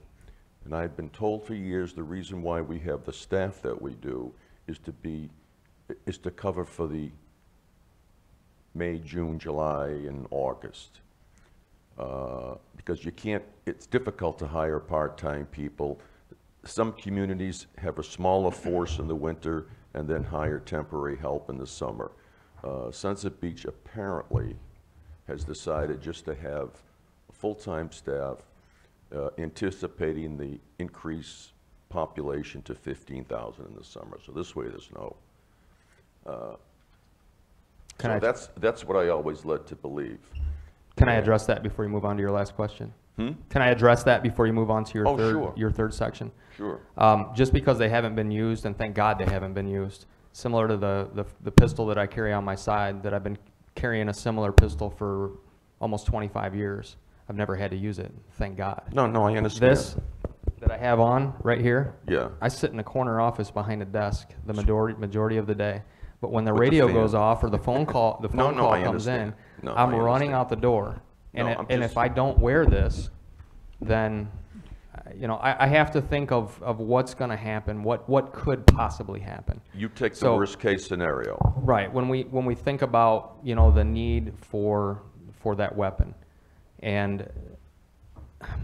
and I've been told for years the reason why we have the staff that we do is to cover for the May, June, July, and August. Because it's difficult to hire part-time people. Some communities have a smaller force in the winter and then hire temporary help in the summer. Sunset Beach apparently has decided just to have full-time staff, anticipating the increased population to 15,000 in the summer. So this way there's no. That's what I always led to believe. Can I address that before you move on to your last question? Can I address that before you move on to Oh, sure. your third section? Sure. Just because they haven't been used, and thank God they haven't been used, similar to the pistol that I carry on my side, that I've been carrying a similar pistol for almost 25 years. I've never had to use it, thank God. No, I understand. This that I have on right here, Yeah. I sit in a corner office behind a desk the majority of the day. But when the With the radio fan. goes off or the phone call No, call I comes in, understand. No, I'm I running understand. out the door. And, No, I'm and just- if I don't wear this, then I have to think of what's going to happen, what could possibly happen. You take the So- worst case scenario. Right. When we think about the need for that weapon, and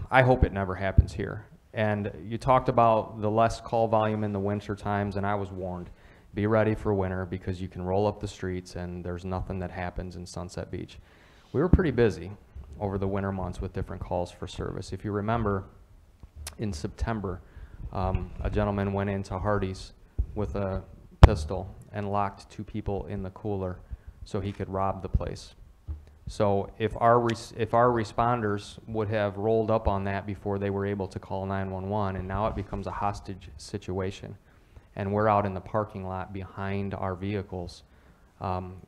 I hope it never happens here. And you talked about the less call volume in the winter times, and I was warned, be ready for winter because you can roll up the streets and there's nothing that happens in Sunset Beach. We were pretty busy over the winter months with different calls for service. If you remember, in September, a gentleman went into Hardee's with a pistol and locked 2 people in the cooler so he could rob the place. So if our responders would have rolled up on that before they were able to call 911, and now it becomes a hostage situation, and we're out in the parking lot behind our vehicles,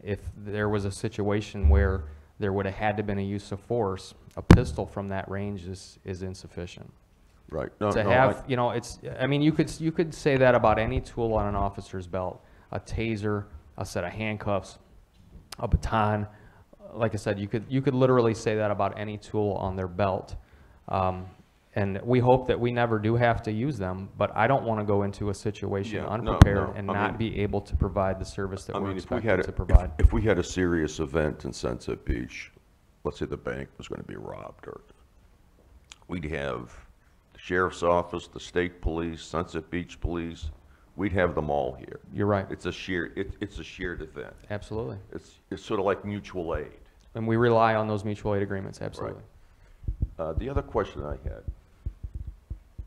if there was a situation where there would have had to been a use of force, a pistol from that range is insufficient. Right. No, To no, have, you know, it's, I mean, you could say that about any tool on an officer's belt, a taser, a set of handcuffs, a baton. Like I said, you could literally say that about any tool on their belt. And we hope that we never do have to use them, but I don't want to go into a situation Yeah, no, unprepared no, and I not mean- be able to provide the service that I we're mean, if we expected had to a, provide. if we had a serious event in Sunset Beach, let's say the bank was going to be robbed, or we'd have the sheriff's office, the state police, Sunset Beach police, we'd have them all here. You're right. It's a it's a shared event. Absolutely. It's sort of like mutual aid. And we rely on those mutual aid agreements, absolutely. The other question I had,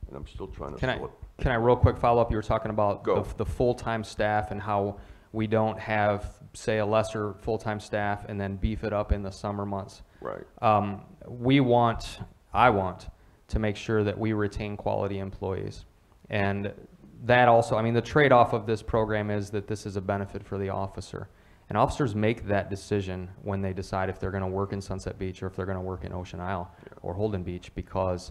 and I'm still trying to Can I, sort. can I real quick follow up? You were talking about Go. the full-time staff and how we don't have, say, a lesser full-time staff and then beef it up in the summer months. Right. I want to make sure that we retain quality employees. And that also, I mean, the trade-off of this program is that this is a benefit for the officer. And officers make that decision when they decide if they're going to work in Sunset Beach or if they're going to work in Ocean Isle or Holden Beach, because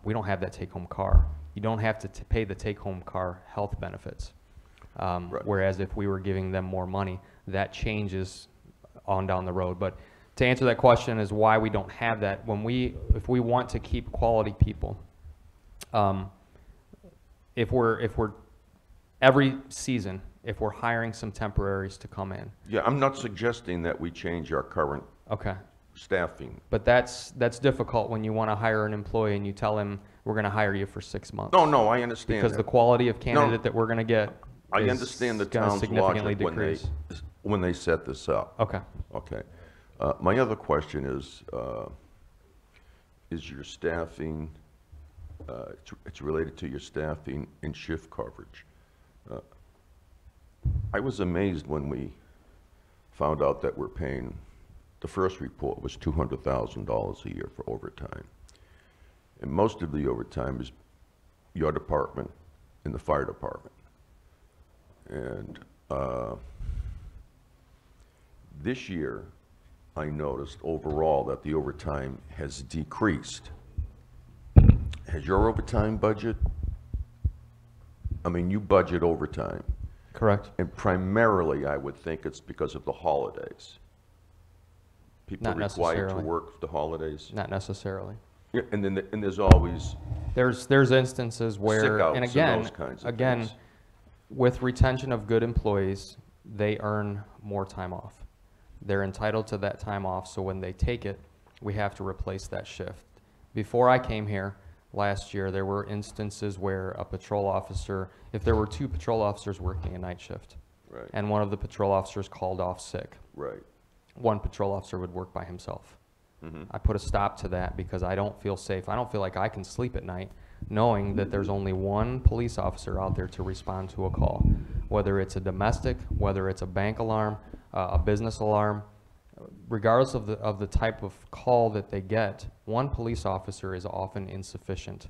we don't have that take-home car. You don't have to pay the take-home car health benefits. Right. Whereas if we were giving them more money, that changes on down the road. But to answer that question is why we don't have that. If we want to keep quality people, if we're every season, if we're hiring some temporaries to come in. Yeah, I'm not suggesting that we change our current Okay. staffing. But that's difficult when you want to hire an employee and you tell him we're going to hire you for 6 months. No, I understand Because that. the quality of candidate that we're going to get I is understand the gonna town's significantly logic decrease. when they set this up. Okay. Okay. My other question is your staffing, it's related to your staffing and shift coverage. I was amazed when we found out that we're paying, the first report was $200,000 a year for overtime. And most of the overtime is your department and the fire department. And this year, I noticed overall that the overtime has decreased. Has your overtime budget, I mean, you budget overtime, Correct. and primarily, I would think it's because of the holidays. People Not required to necessarily. work the holidays. Not necessarily. Yeah, and then, and there's always, There's instances where, Sick outs and and again, those kinds of again, things. with retention of good employees, they earn more time off. They're entitled to that time off, so when they take it, we have to replace that shift. Before I came here last year, there were instances where a patrol officer, if there were 2 patrol officers working a night shift, right, and one of the patrol officers called off sick, right. one patrol officer would work by himself. Mhm. I put a stop to that because I don't feel safe. I don't feel like I can sleep at night knowing that there's only one police officer out there to respond to a call, whether it's a domestic, whether it's a bank alarm, a business alarm. Regardless of the type of call that they get, one police officer is often insufficient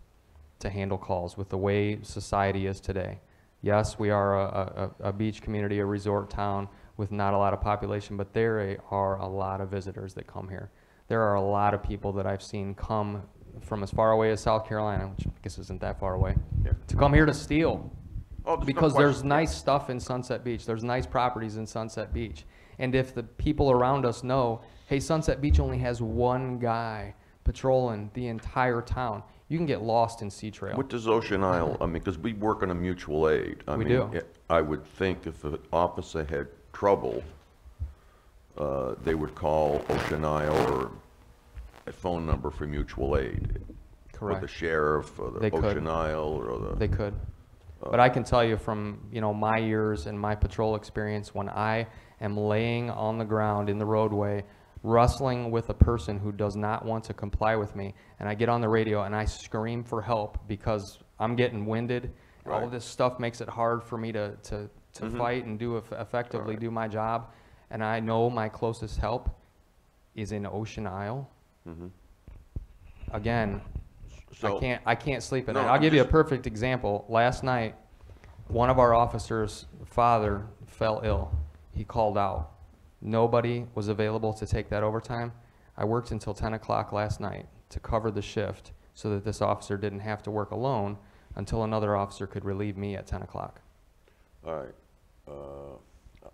to handle calls with the way society is today. Yes, we are a beach community, a resort town with not a lot of population, but there are a lot of visitors that come here. There are a lot of people that I've seen come from as far away as South Carolina, which I guess isn't that far away, Yeah. to come here to steal. Oh, there's no Because there's question. nice stuff in Sunset Beach. There's nice properties in Sunset Beach. And if the people around us know, hey, Sunset Beach only has one guy patrolling the entire town, you can get lost in Sea Trail. What does Ocean Isle, I mean, because we work on a mutual aid. I We mean, do. I would think if an officer had trouble, they would call Ocean Isle or a phone number for mutual aid. Or the Correct. sheriff, or the They could. Ocean Isle, or the. They could. But I can tell you from, my years and my patrol experience, when I am laying on the ground in the roadway, wrestling with a person who does not want to comply with me, and I get on the radio and I scream for help because I'm getting winded All Right. of this stuff makes it hard for me to fight and do effectively Right. do my job. And I know my closest help is in Ocean Isle. Mhm. Again, So, I can't sleep at No, night. I'll I'm give you a just- perfect example. Last night, one of our officers' father fell ill. He called out. Nobody was available to take that overtime. I worked until 10 o'clock last night to cover the shift so that this officer didn't have to work alone until another officer could relieve me at 10 o'clock. all right,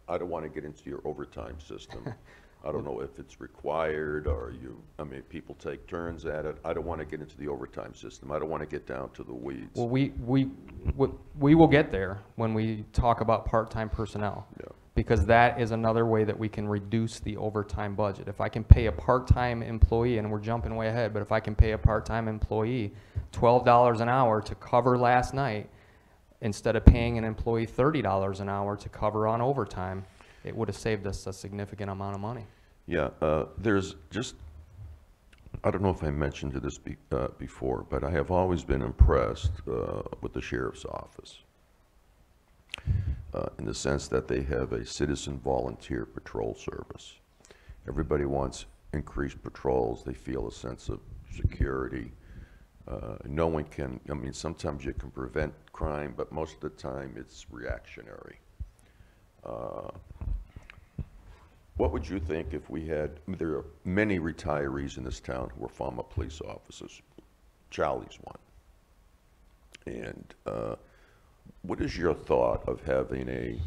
I don't want to get into your overtime system. I don't know if it's required or I mean, people take turns at it. I don't want to get into the overtime system. I don't want to get down to the weeds. Well, we will get there when we talk about part-time personnel. Yeah. Because that is another way that we can reduce the overtime budget. If I can pay a part-time employee, and we're jumping way ahead, but if I can pay a part-time employee $12 an hour to cover last night, instead of paying an employee $30 an hour to cover on overtime, it would have saved us a significant amount of money. Yeah, there's just, I don't know if I mentioned this before, but I have always been impressed with the sheriff's office in the sense that they have a citizen volunteer patrol service. Everybody wants increased patrols. They feel a sense of security. No one can, I mean, sometimes you can prevent crime, but most of the time it's reactionary. What would you think if we had, there are many retirees in this town who are former police officers. Charlie's one. And what is your thought of having a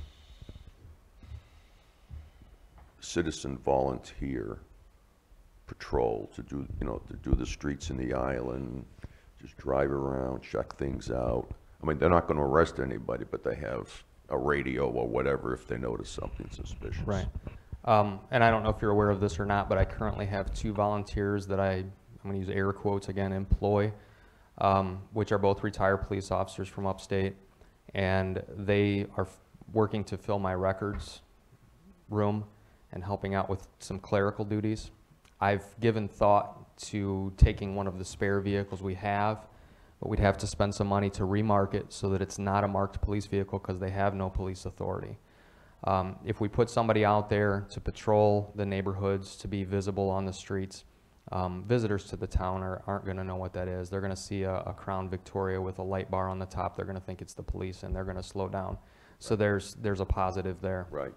citizen volunteer patrol to do, to do the streets in the island, just drive around, check things out? I mean, they're not going to arrest anybody, but they have a radio or whatever if they notice something suspicious. Right. And I don't know if you're aware of this or not, but I currently have 2 volunteers that I'm going to use air quotes again, employ, which are both retired police officers from upstate. And they are working to fill my records room and helping out with some clerical duties. I've given thought to taking one of the spare vehicles we have, but we'd have to spend some money to remark it so that it's not a marked police vehicle because they have no police authority. If we put somebody out there to patrol the neighborhoods, to be visible on the streets, visitors to the town aren't going to know what that is. They're going to see a Crown Victoria with a light bar on the top. They're going to think it's the police, and they're going to slow down. So there's a positive there. Right.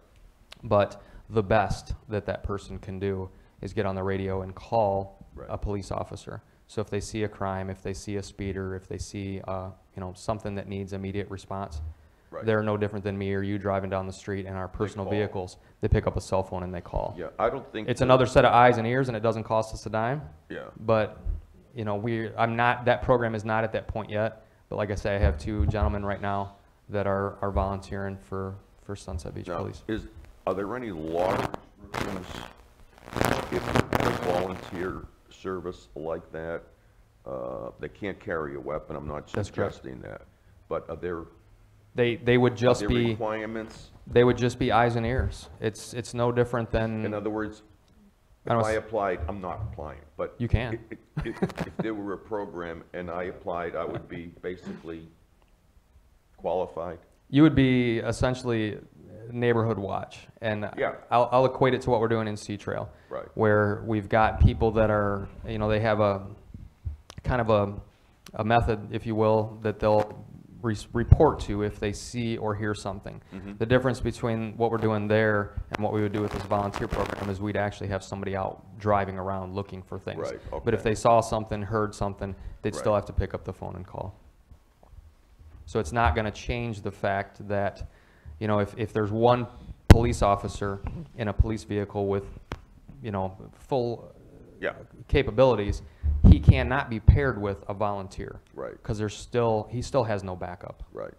But the best that person can do is get on the radio and call Right. a police officer. So if they see a crime, if they see a speeder, if they see something that needs immediate response, Right. they're no different than me or you driving down the street in our personal call. vehicles. They pick up a cell phone and they call. Yeah, I don't think. It's that- another set of eyes and ears, and it doesn't cost us a dime. Yeah. But that program is not at that point yet. But like I say, I have 2 gentlemen right now that are volunteering for Sunset Beach Now, Police. are there any law restrictions if you have a volunteer service like that? They can't carry a weapon, I'm not That's correct. suggesting that. But are there They would just be requirements? eyes and ears. It's no different In than other words, I if don't I s- applied, I'm not applying, but. You can. If there were a program and I applied, I would be basically qualified? you would be essentially neighborhood watch, and Yeah. I'll equate it to what we're doing in Sea Trail, Right. where we've got people that are they have a kind of a method, if you will, that they'll report to if they see or hear something. Mm-hmm. The difference between what we're doing there and what we would do with this volunteer program is we'd actually have somebody out driving around looking for things. Right, But if okay. they saw something, heard something, they'd still Right. have to pick up the phone and call. So it's not going to change the fact that, if there's one police officer in a police vehicle with, full Yeah, capabilities, he cannot be paired with a volunteer. Right. Because he still has no backup. right,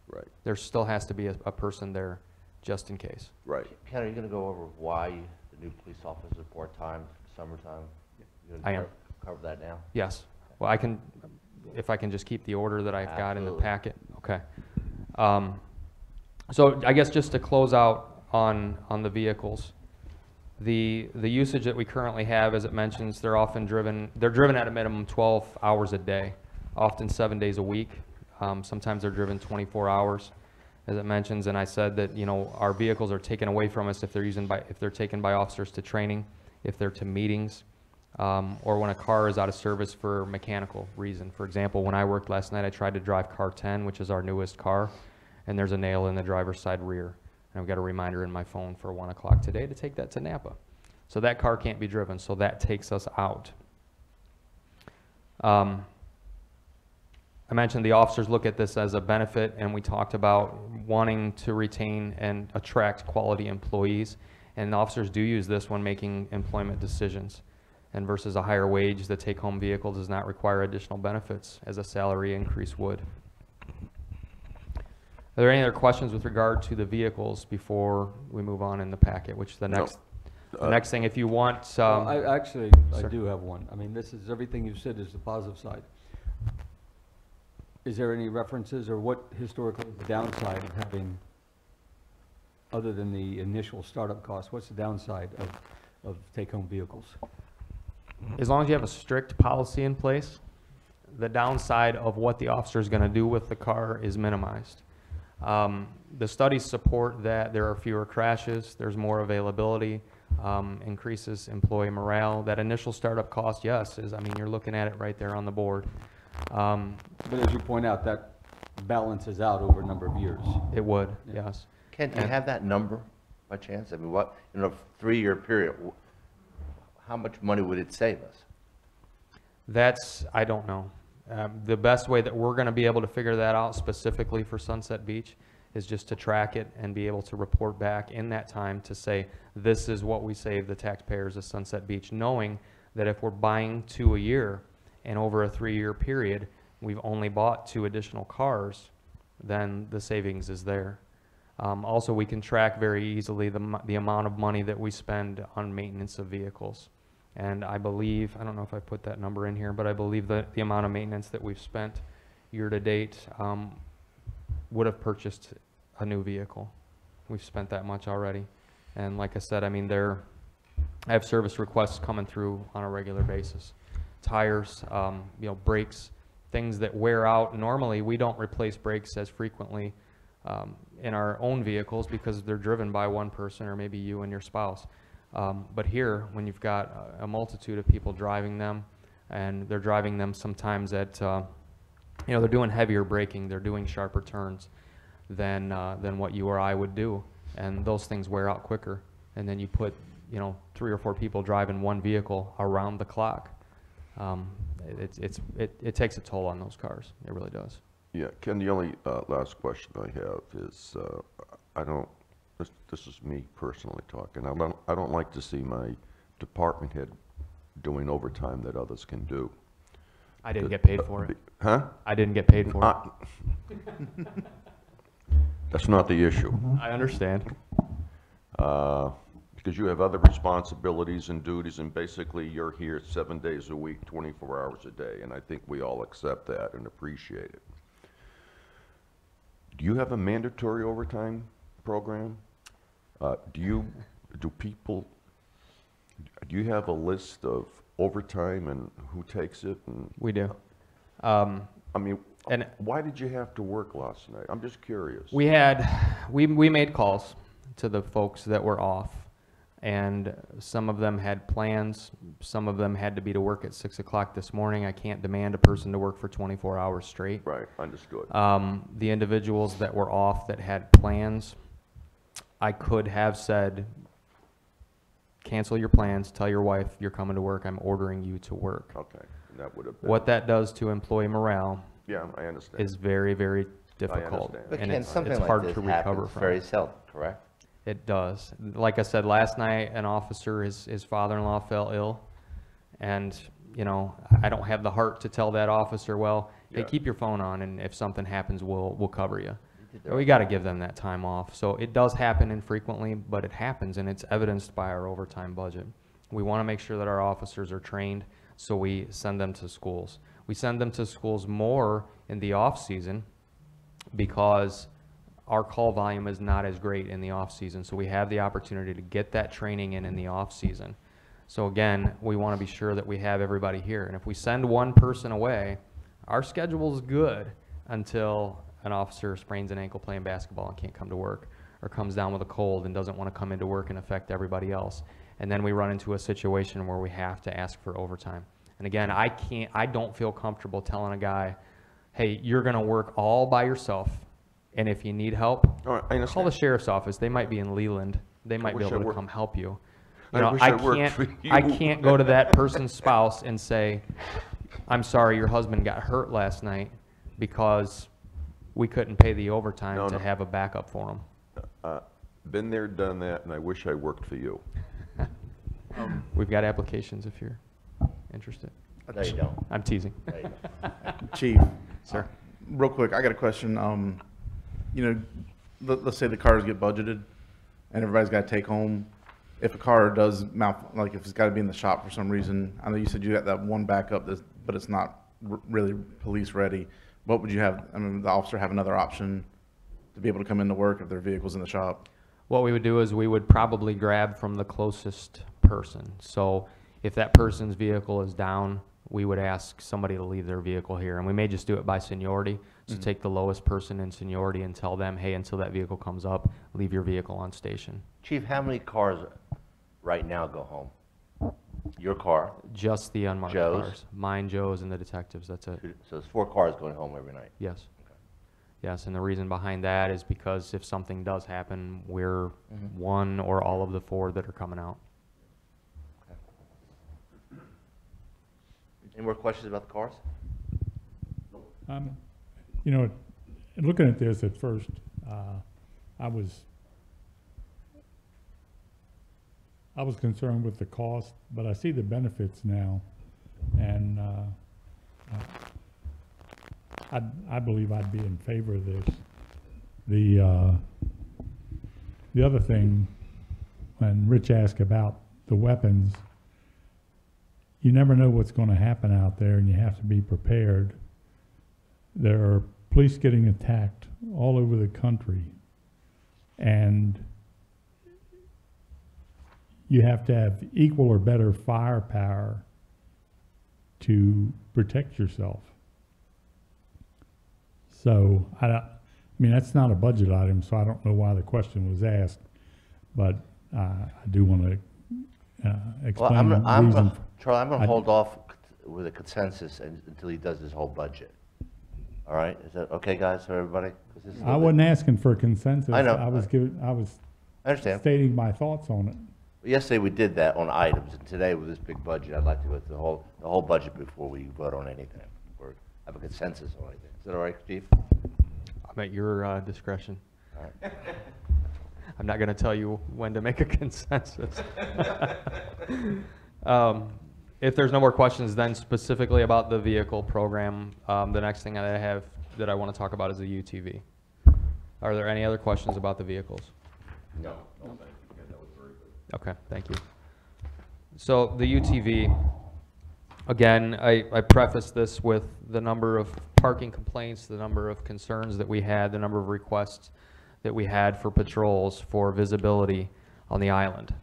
right, There still has to be a person there just in case. right. Ken, are you gonna go over why the new police officers are part-time, summertime? You gonna I am. Cover that now? Yes. Well, if I can just keep the order that I've got in the Absolutely. packet. Okay. So I guess just to close out on the vehicles, the usage that we currently have, as it mentions, they're driven at a minimum 12 hours a day, often 7 days a week. Sometimes they're driven 24 hours, as it mentions, and I said that, you know, our vehicles are taken away from us if they're taken by officers to training, if they're to meetings, or when a car is out of service for mechanical reason. For example, when I worked last night, I tried to drive car 10, which is our newest car, and there's a nail in the driver's side rear. And I've got a reminder in my phone for 1 o'clock today to take that to Napa. So that car can't be driven, so that takes us out. I mentioned the officers look at this as a benefit, and we talked about wanting to retain and attract quality employees. And officers do use this when making employment decisions. And versus a higher wage, the take-home vehicle does not require additional benefits as a salary increase would. Are there any other questions with regard to the vehicles before we move on in the packet, which the next, the next thing, if you want, Well, I sir. do have one. I mean, this is, everything you've said is the positive side. Is there any references, or what historically is the downside of having, other than the initial startup cost, what's the downside of take-home vehicles? as long as you have a strict policy in place, the downside of what the officer is going to do with the car is minimized. The studies support that there are fewer crashes, there's more availability, increases employee morale. That initial startup cost, yes, I mean, you're looking at it right there on the board. But as you point out, that balances out over a number of years. It would, yes. Ken, do you have that number by chance? I mean, what, in a 3-year period, how much money would it save us? That's, I don't know. The best way that we're going to be able to figure that out specifically for Sunset Beach is just to track it and be able to report back in that time to say, this is what we save the taxpayers of Sunset Beach, knowing that if we're buying 2 a year and over a 3-year period, we've only bought 2 additional cars, then the savings is there. Also, we can track very easily the amount of money that we spend on maintenance of vehicles. And I believe, I don't know if I put that number in here, but I believe that the amount of maintenance that we've spent year to date would have purchased a new vehicle. We've spent that much already. And like I said, I mean, I have service requests coming through on a regular basis. Tires, you know, brakes, things that wear out. Normally, we don't replace brakes as frequently in our own vehicles because they're driven by one person or maybe you and your spouse. But here, when you've got a multitude of people driving them, and they're driving them sometimes at, you know, they're doing heavier braking, they're doing sharper turns than what you or I would do, and those things wear out quicker. And then you put, you know, 3 or 4 people driving one vehicle around the clock. It takes a toll on those cars. It really does. Yeah, Ken, the only last question I have is, this is me personally talking, I don't like to see my department head doing overtime that others can do. I didn't get paid for it. Huh? I didn't get paid for it. That's not the issue. I understand. Because you have other responsibilities and duties, and basically you're here 7 days a week, 24 hours a day, and I think we all accept that and appreciate it. Do you have a mandatory overtime program? Do you have a list of overtime and who takes it? And We do. I mean, And why did you have to work last night? I'm just curious. we made calls to the folks that were off, and some of them had plans. Some of them had to be to work at 6 o'clock this morning. I can't demand a person to work for 24 hours straight. Right, understood. The individuals that were off that had plans, I could have said, cancel your plans, tell your wife you're coming to work, I'm ordering you to work. Okay, and that would have been. What that does to employee morale Yeah, I understand. is very, very difficult. understand. But And Ken, it's something hard like to this recover happens from. very seldom, correct? It does. Like I said, last night, an officer, his father-in-law fell ill, and, you know, I don't have the heart to tell that officer, well, hey, Yeah. keep your phone on, and if something happens, we'll cover you. You did the We right got to thing. give them that time off. So it does happen infrequently, but it happens, and it's evidenced by our overtime budget. We want to make sure that our officers are trained, so we send them to schools. We send them to schools more in the off-season because our call volume is not as great in the off-season, so we have the opportunity to get that training in the off-season. So again, we want to be sure that we have everybody here, and if we send one person away, our schedule is good, until an officer sprains an ankle playing basketball and can't come to work, or comes down with a cold and doesn't want to come into work and affect everybody else. And then we run into a situation where we have to ask for overtime. And again, I don't feel comfortable telling a guy, hey, you're going to work all by yourself, and if you need help, All right, I call the understand. sheriff's office. They might be in Leland. They might be wish I able to worked- come help you. I You know, wish I I worked can't, for I you. can't go to that person's spouse and say, I'm sorry, your husband got hurt last night because we couldn't pay the overtime No, to no. have a backup for him. Been there, done that, and I wish I worked for you. We've got applications if you're interested. No, you don't. I'm teasing. No, you don't. Chief. Sir. Real quick, I got a question. You know, let's say the cars get budgeted and everybody's got to take home. If a car does like if it's got to be in the shop for some reason, I know you said you got that one backup, but it's not really police ready. What would you have? I mean, the officer have another option to be able to come into work if their vehicle's in the shop? What we would do is we would probably grab from the closest person. So if that person's vehicle is down, we would ask somebody to leave their vehicle here. And we may just do it by seniority. So take the lowest person in seniority and tell them, hey, until that vehicle comes up, leave your vehicle on station. Chief, how many cars right now go home? Your car, Just the unmarked Joe's? cars. Mine, Joe's, and the detectives, that's it. so it's 4 cars going home every night. Yes. Yes, and the reason behind that is because if something does happen, we're one or all of the 4 that are coming out. Any more questions about the cars? You know, looking at this at first, I was concerned with the cost, but I see the benefits now, and I believe I'd be in favor of this. The other thing, when Rich asked about the weapons, you never know what's going to happen out there, and you have to be prepared. There are police getting attacked all over the country, and you have to have equal or better firepower to protect yourself. So I mean, that's not a budget item, so I don't know why the question was asked, but I do want to Well, explain the reason. Charlie, I'm going I- to hold off with a consensus until he does his whole budget. All right? Is that okay, guys, for everybody? 'Cause this is a I little bit- wasn't asking for consensus. I know. I was I understand. stating my thoughts on it. Yesterday, we did that on items, and today, with this big budget, I'd like to go through the whole budget before we vote on anything, or have a consensus on anything. Is that all right, Chief? I'm at your discretion. All right. I'm not going to tell you when to make a consensus. If there's no more questions, then specifically about the vehicle program, the next thing that I have that I want to talk about is the UTV. Are there any other questions about the vehicles? No. Okay, thank you. So the UTV, again, I preface this with the number of parking complaints, the number of concerns that we had, the number of requests that we had for patrols for visibility on the island.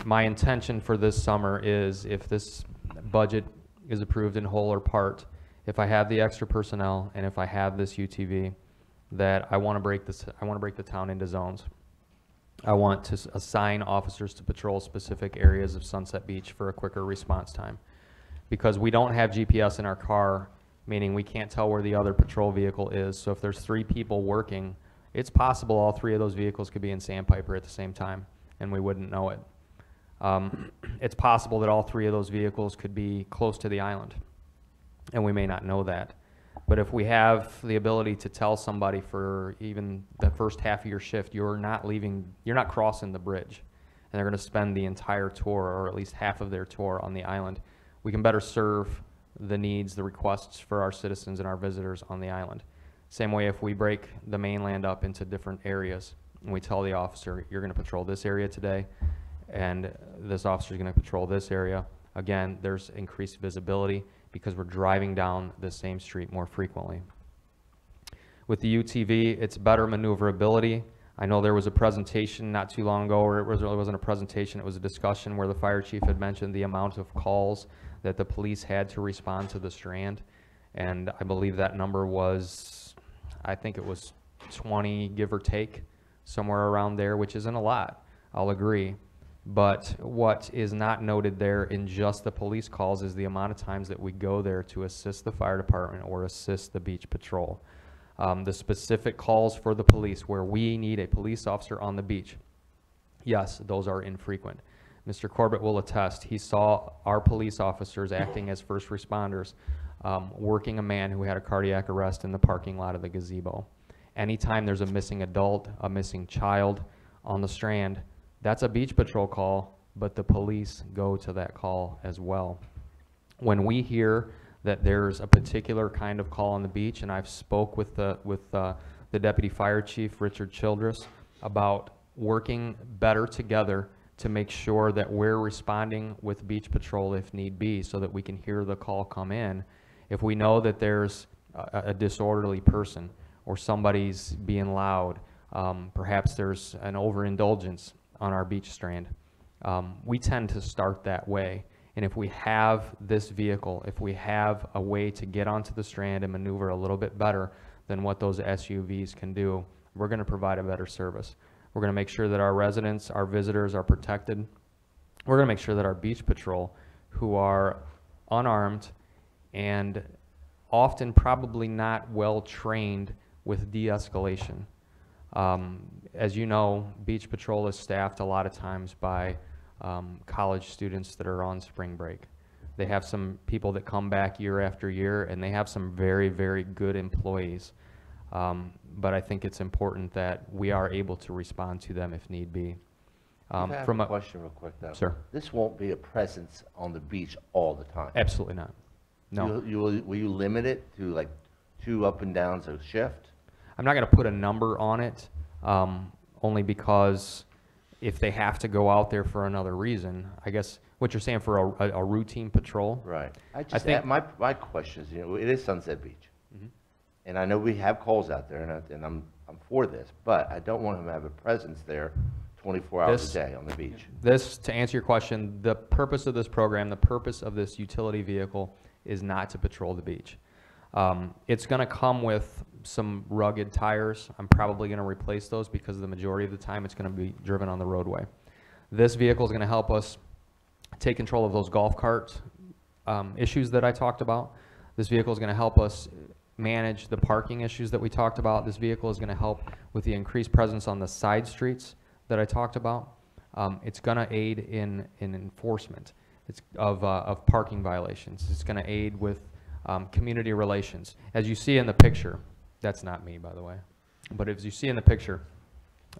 My intention for this summer is, if this budget is approved in whole or part, if I have the extra personnel and if I have this UTV, that I want to break the town into zones. I want to assign officers to patrol specific areas of Sunset Beach for a quicker response time. Because we don't have GPS in our car, meaning we can't tell where the other patrol vehicle is. So if there's 3 people working, it's possible all 3 of those vehicles could be in Sandpiper at the same time, and we wouldn't know it. It's possible that all 3 of those vehicles could be close to the island, and we may not know that. But if we have the ability to tell somebody for even the first half of your shift, you're not crossing the bridge, and they're going to spend the entire tour, or at least half of their tour, on the island, we can better serve the needs, the requests for our citizens and our visitors on the island. Same way if we break the mainland up into different areas, and we tell the officer, you're going to patrol this area today, and this officer is going to patrol this area. Again, there's increased visibility because we're driving down the same street more frequently. With the UTV, it's better maneuverability. I know there was a presentation not too long ago, or it really wasn't a presentation, it was a discussion where the fire chief had mentioned the amount of calls that the police had to respond to the Strand. And I believe that number was, I think it was 20, give or take, somewhere around there, which isn't a lot, I'll agree. But what is not noted there in just the police calls is the amount of times that we go there to assist the fire department or assist the beach patrol. The specific calls for the police where we need a police officer on the beach, yes, those are infrequent. Mr. Corbett will attest, he saw our police officers acting as first responders, working a man who had a cardiac arrest in the parking lot of the gazebo. Anytime there's a missing adult, a missing child on the Strand, that's a beach patrol call, but the police go to that call as well. When we hear that there's a particular kind of call on the beach, and I've spoke with the Deputy Fire Chief, Richard Childress, about working better together to make sure that we're responding with beach patrol if need be, so that we can hear the call come in. If we know that there's a disorderly person or somebody's being loud, perhaps there's an overindulgence on our beach Strand, we tend to start that way. And if we have this vehicle, if we have a way to get onto the Strand and maneuver a little bit better than what those SUVs can do, we're going to provide a better service. We're going to make sure that our residents, our visitors are protected. We're going to make sure that our beach patrol, who are unarmed and often probably not well trained with de-escalation. As you know, beach patrol is staffed a lot of times by college students that are on spring break. They have some people that come back year after year, and they have some very, very good employees. But I think it's important that we are able to respond to them if need be. I have a question real quick, though. Sir. This won't be a presence on the beach all the time. Absolutely not. No. Will you limit it to like 2 up and downs a shift? I'm not going to put a number on it, only because if they have to go out there for another reason, I guess what you're saying for a routine patrol. Right. I think- my question is, it is Sunset Beach. And I know we have calls out there, and I'm for this, but I don't want them to have a presence there 24 hours a day on the beach. This, to answer your question, the purpose of this program, the purpose of this utility vehicle is not to patrol the beach. It's going to come with some rugged tires. I'm probably going to replace those because the majority of the time it's going to be driven on the roadway. This vehicle is going to help us take control of those golf cart issues that I talked about. This vehicle is going to help us manage the parking issues that we talked about. This vehicle is going to help with the increased presence on the side streets that I talked about. It's going to aid in enforcement of parking violations. It's going to aid with community relations. As you see in the picture, that's not me, by the way, but as you see in the picture,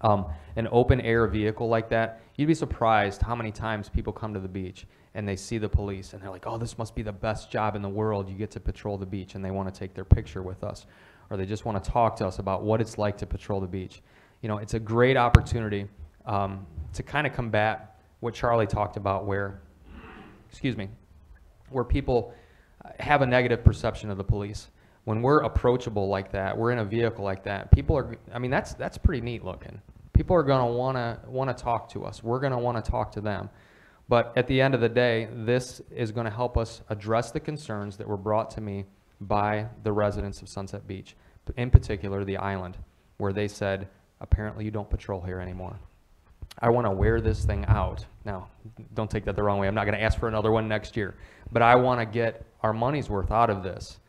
an open air vehicle like that, you'd be surprised how many times people come to the beach and they see the police and they're like, oh, this must be the best job in the world. You get to patrol the beach, and they want to take their picture with us, or they just want to talk to us about what it's like to patrol the beach. You know, it's a great opportunity to kind of combat what Charlie talked about, where, where people have a negative perception of the police. When we're approachable like that, we're in a vehicle like that, people are, I mean, that's pretty neat looking. People are going to want to talk to us. We're going to want to talk to them. But at the end of the day, this is going to help us address the concerns that were brought to me by the residents of Sunset Beach, in particular the island, where they said, apparently you don't patrol here anymore. I want to wear this thing out. Now, don't take that the wrong way. I'm not going to ask for another one next year. But I want to get our money's worth out of this.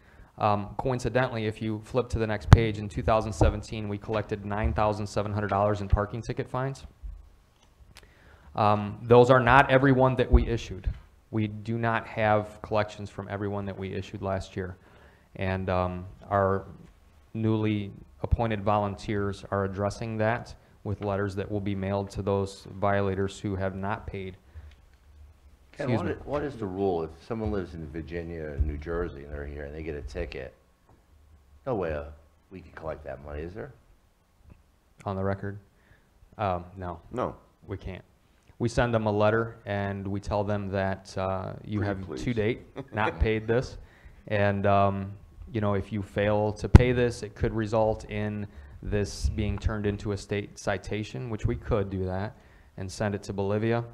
Coincidentally, if you flip to the next page, in 2017, we collected $9,700 in parking ticket fines. Those are not everyone that we issued. We do not have collections from everyone that we issued last year. And our newly appointed volunteers are addressing that with letters that will be mailed to those violators who have not paid. Ken, what is the rule if someone lives in Virginia or New Jersey and they're here and they get a ticket? No way we can collect that money, is there? On the record? No. No. We can't. We send them a letter and we tell them that you have Please. to date not paid this, and you know, if you fail to pay this, it could result in this being turned into a state citation, which we could do that and send it to Bolivia,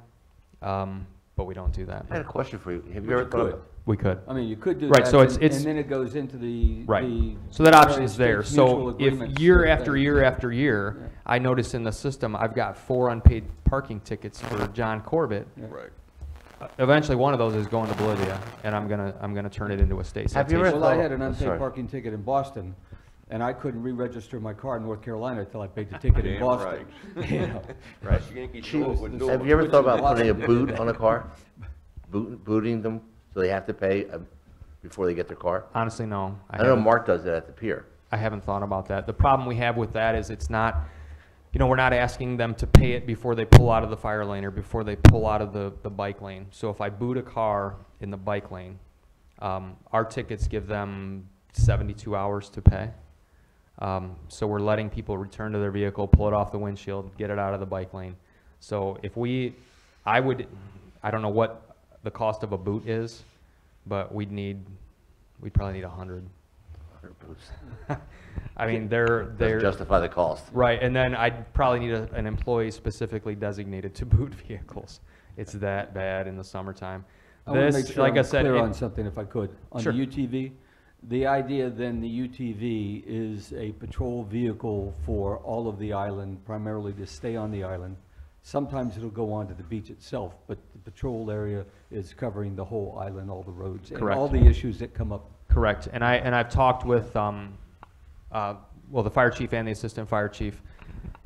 but we don't do that. I had a question for you. Have you ever thought We could. I mean, you could do Right, that. so it's- And then it goes into the. Right. the So that option various is there. states' mutual So if agreements year that after they- year after year, Yeah. I notice in the system, I've got 4 unpaid parking tickets for John Corbett. Yeah. Right. Eventually, one of those is going to Bolivia, and I'm gonna turn it into a state Have you ever citation. Well, I thought- had an unpaid sorry. parking ticket in Boston, and I couldn't re-register my car in North Carolina until I paid the ticket in Damn Boston. You know, Right. Have you ever thought about putting a boot on a car? Booting them, so they have to pay before they get their car? Honestly, no. I know Mark does it at the pier. I haven't thought about that. The problem we have with that is it's not, we're not asking them to pay it before they pull out of the fire lane or before they pull out of the bike lane. So if I boot a car in the bike lane, our tickets give them 72 hours to pay. So we're letting people return to their vehicle, pull it off the windshield, get it out of the bike lane. So if I don't know what the cost of a boot is, but we'd probably need 100. Boots. I mean, they're Doesn't justify the cost. right, and then I'd probably need an employee specifically designated to boot vehicles. It's that bad in the summertime. I want to This, make sure like I I'm said, clear it- on something if I could. On the Sure. UTV, the idea then the UTV is a patrol vehicle for all of the island, primarily to stay on the island. Sometimes it'll go on to the beach itself, but the patrol area is covering the whole island, all the roads. And all Correct. the issues that come up. Correct, and I've talked with, the fire chief and the assistant fire chief,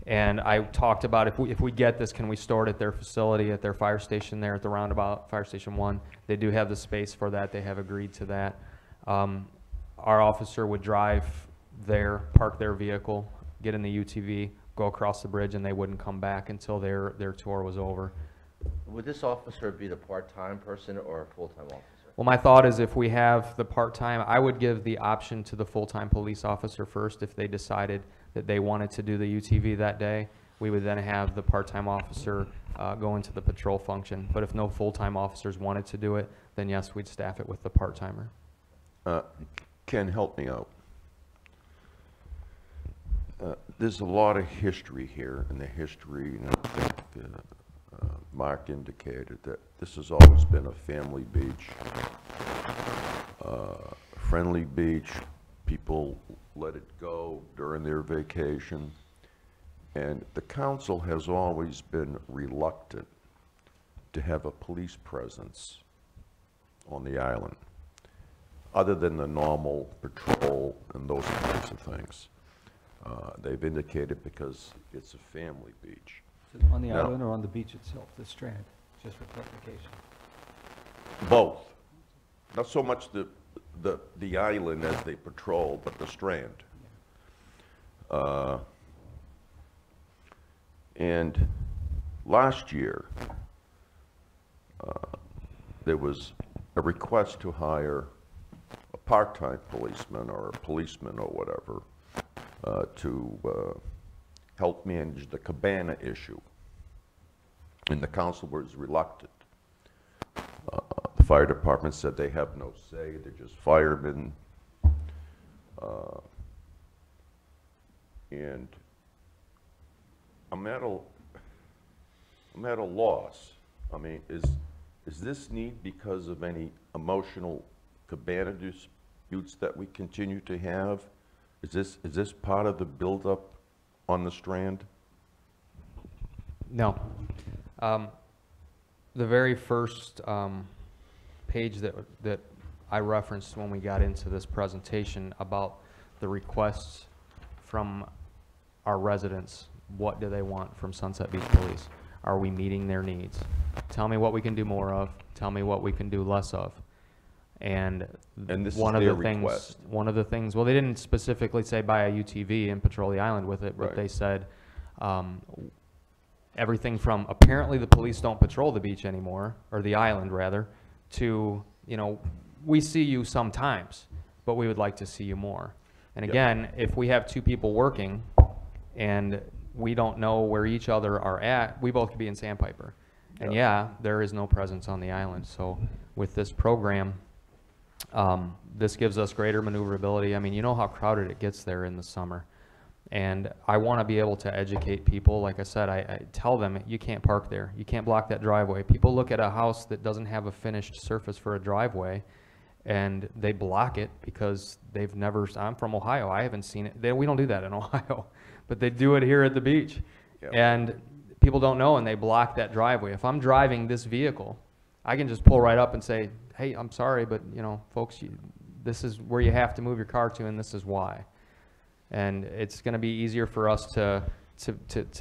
and I talked about if we get this, can we store it at their facility, at their fire station there at the roundabout, Fire Station 1? They do have the space for that, they have agreed to that. Our officer would drive there, park their vehicle, get in the UTV, go across the bridge, and they wouldn't come back until their tour was over. Would this officer be the part-time person or a full-time officer? Well, my thought is if we have the part-time, I would give the option to the full-time police officer first if they decided that they wanted to do the UTV that day. We would then have the part-time officer go into the patrol function. But if no full-time officers wanted to do it, then yes, we'd staff it with the part-timer. Ken, help me out. There's a lot of history here, and the history, I think Mark indicated that this has always been a family beach, friendly beach. People let it go during their vacation. And the council has always been reluctant to have a police presence on the island, other than the normal patrol and those kinds of things. They've indicated because it's a family beach. Is it on the No. island or on the beach itself, the Strand, just for clarification? Both. Not so much the island as they patrol, but the Strand. And last year, there was a request to hire a part-time policeman or a policeman or whatever to help manage the cabana issue. And the council was reluctant. The fire department said they have no say, they're just firemen. And I'm at a loss. I mean, is this need because of any emotional cabana disputes that we continue to have? Is this part of the buildup on the Strand? No. The very first page that I referenced when we got into this presentation about the requests from our residents, what do they want from Sunset Beach Police? Are we meeting their needs? Tell me what we can do more of. Tell me what we can do less of. And this is one of their the things, request. one of the things, well, they didn't specifically say buy a UTV and patrol the island with it, but Right. they said everything from apparently the police don't patrol the beach anymore, or the island rather, to, we see you sometimes, but we would like to see you more. And Yep. again, if we have two people working and we don't know where each other are at, we both could be in Sandpiper. And Yep. yeah, there is no presence on the island. So with this program, this gives us greater maneuverability. I mean, you know how crowded it gets there in the summer. And I want to be able to educate people. Like I said, I tell them, you can't park there. You can't block that driveway. People look at a house that doesn't have a finished surface for a driveway, and they block it because they've never, I'm from Ohio, I haven't seen it. We don't do that in Ohio, but they do it here at the beach. Yeah. And people don't know, and they block that driveway. If I'm driving this vehicle, I can just pull right up and say, hey, I'm sorry, but you know, folks, this is where you have to move your car to, and this is why. And it's going to be easier for us to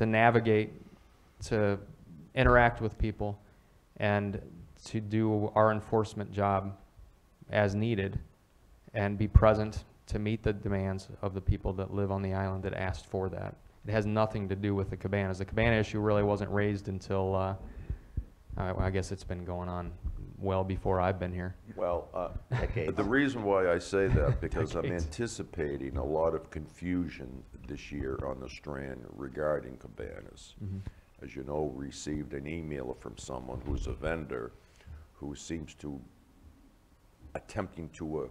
navigate, to interact with people, and to do our enforcement job as needed, and be present to meet the demands of the people that live on the island that asked for that. It has nothing to do with the cabanas. The cabana issue really wasn't raised until, I guess it's been going on well before I've been here. Well, Decades. the reason why I say that, because I'm Decades. anticipating a lot of confusion this year on the Strand regarding cabanas. As you know, received an email from someone who's a vendor who seems to attempting to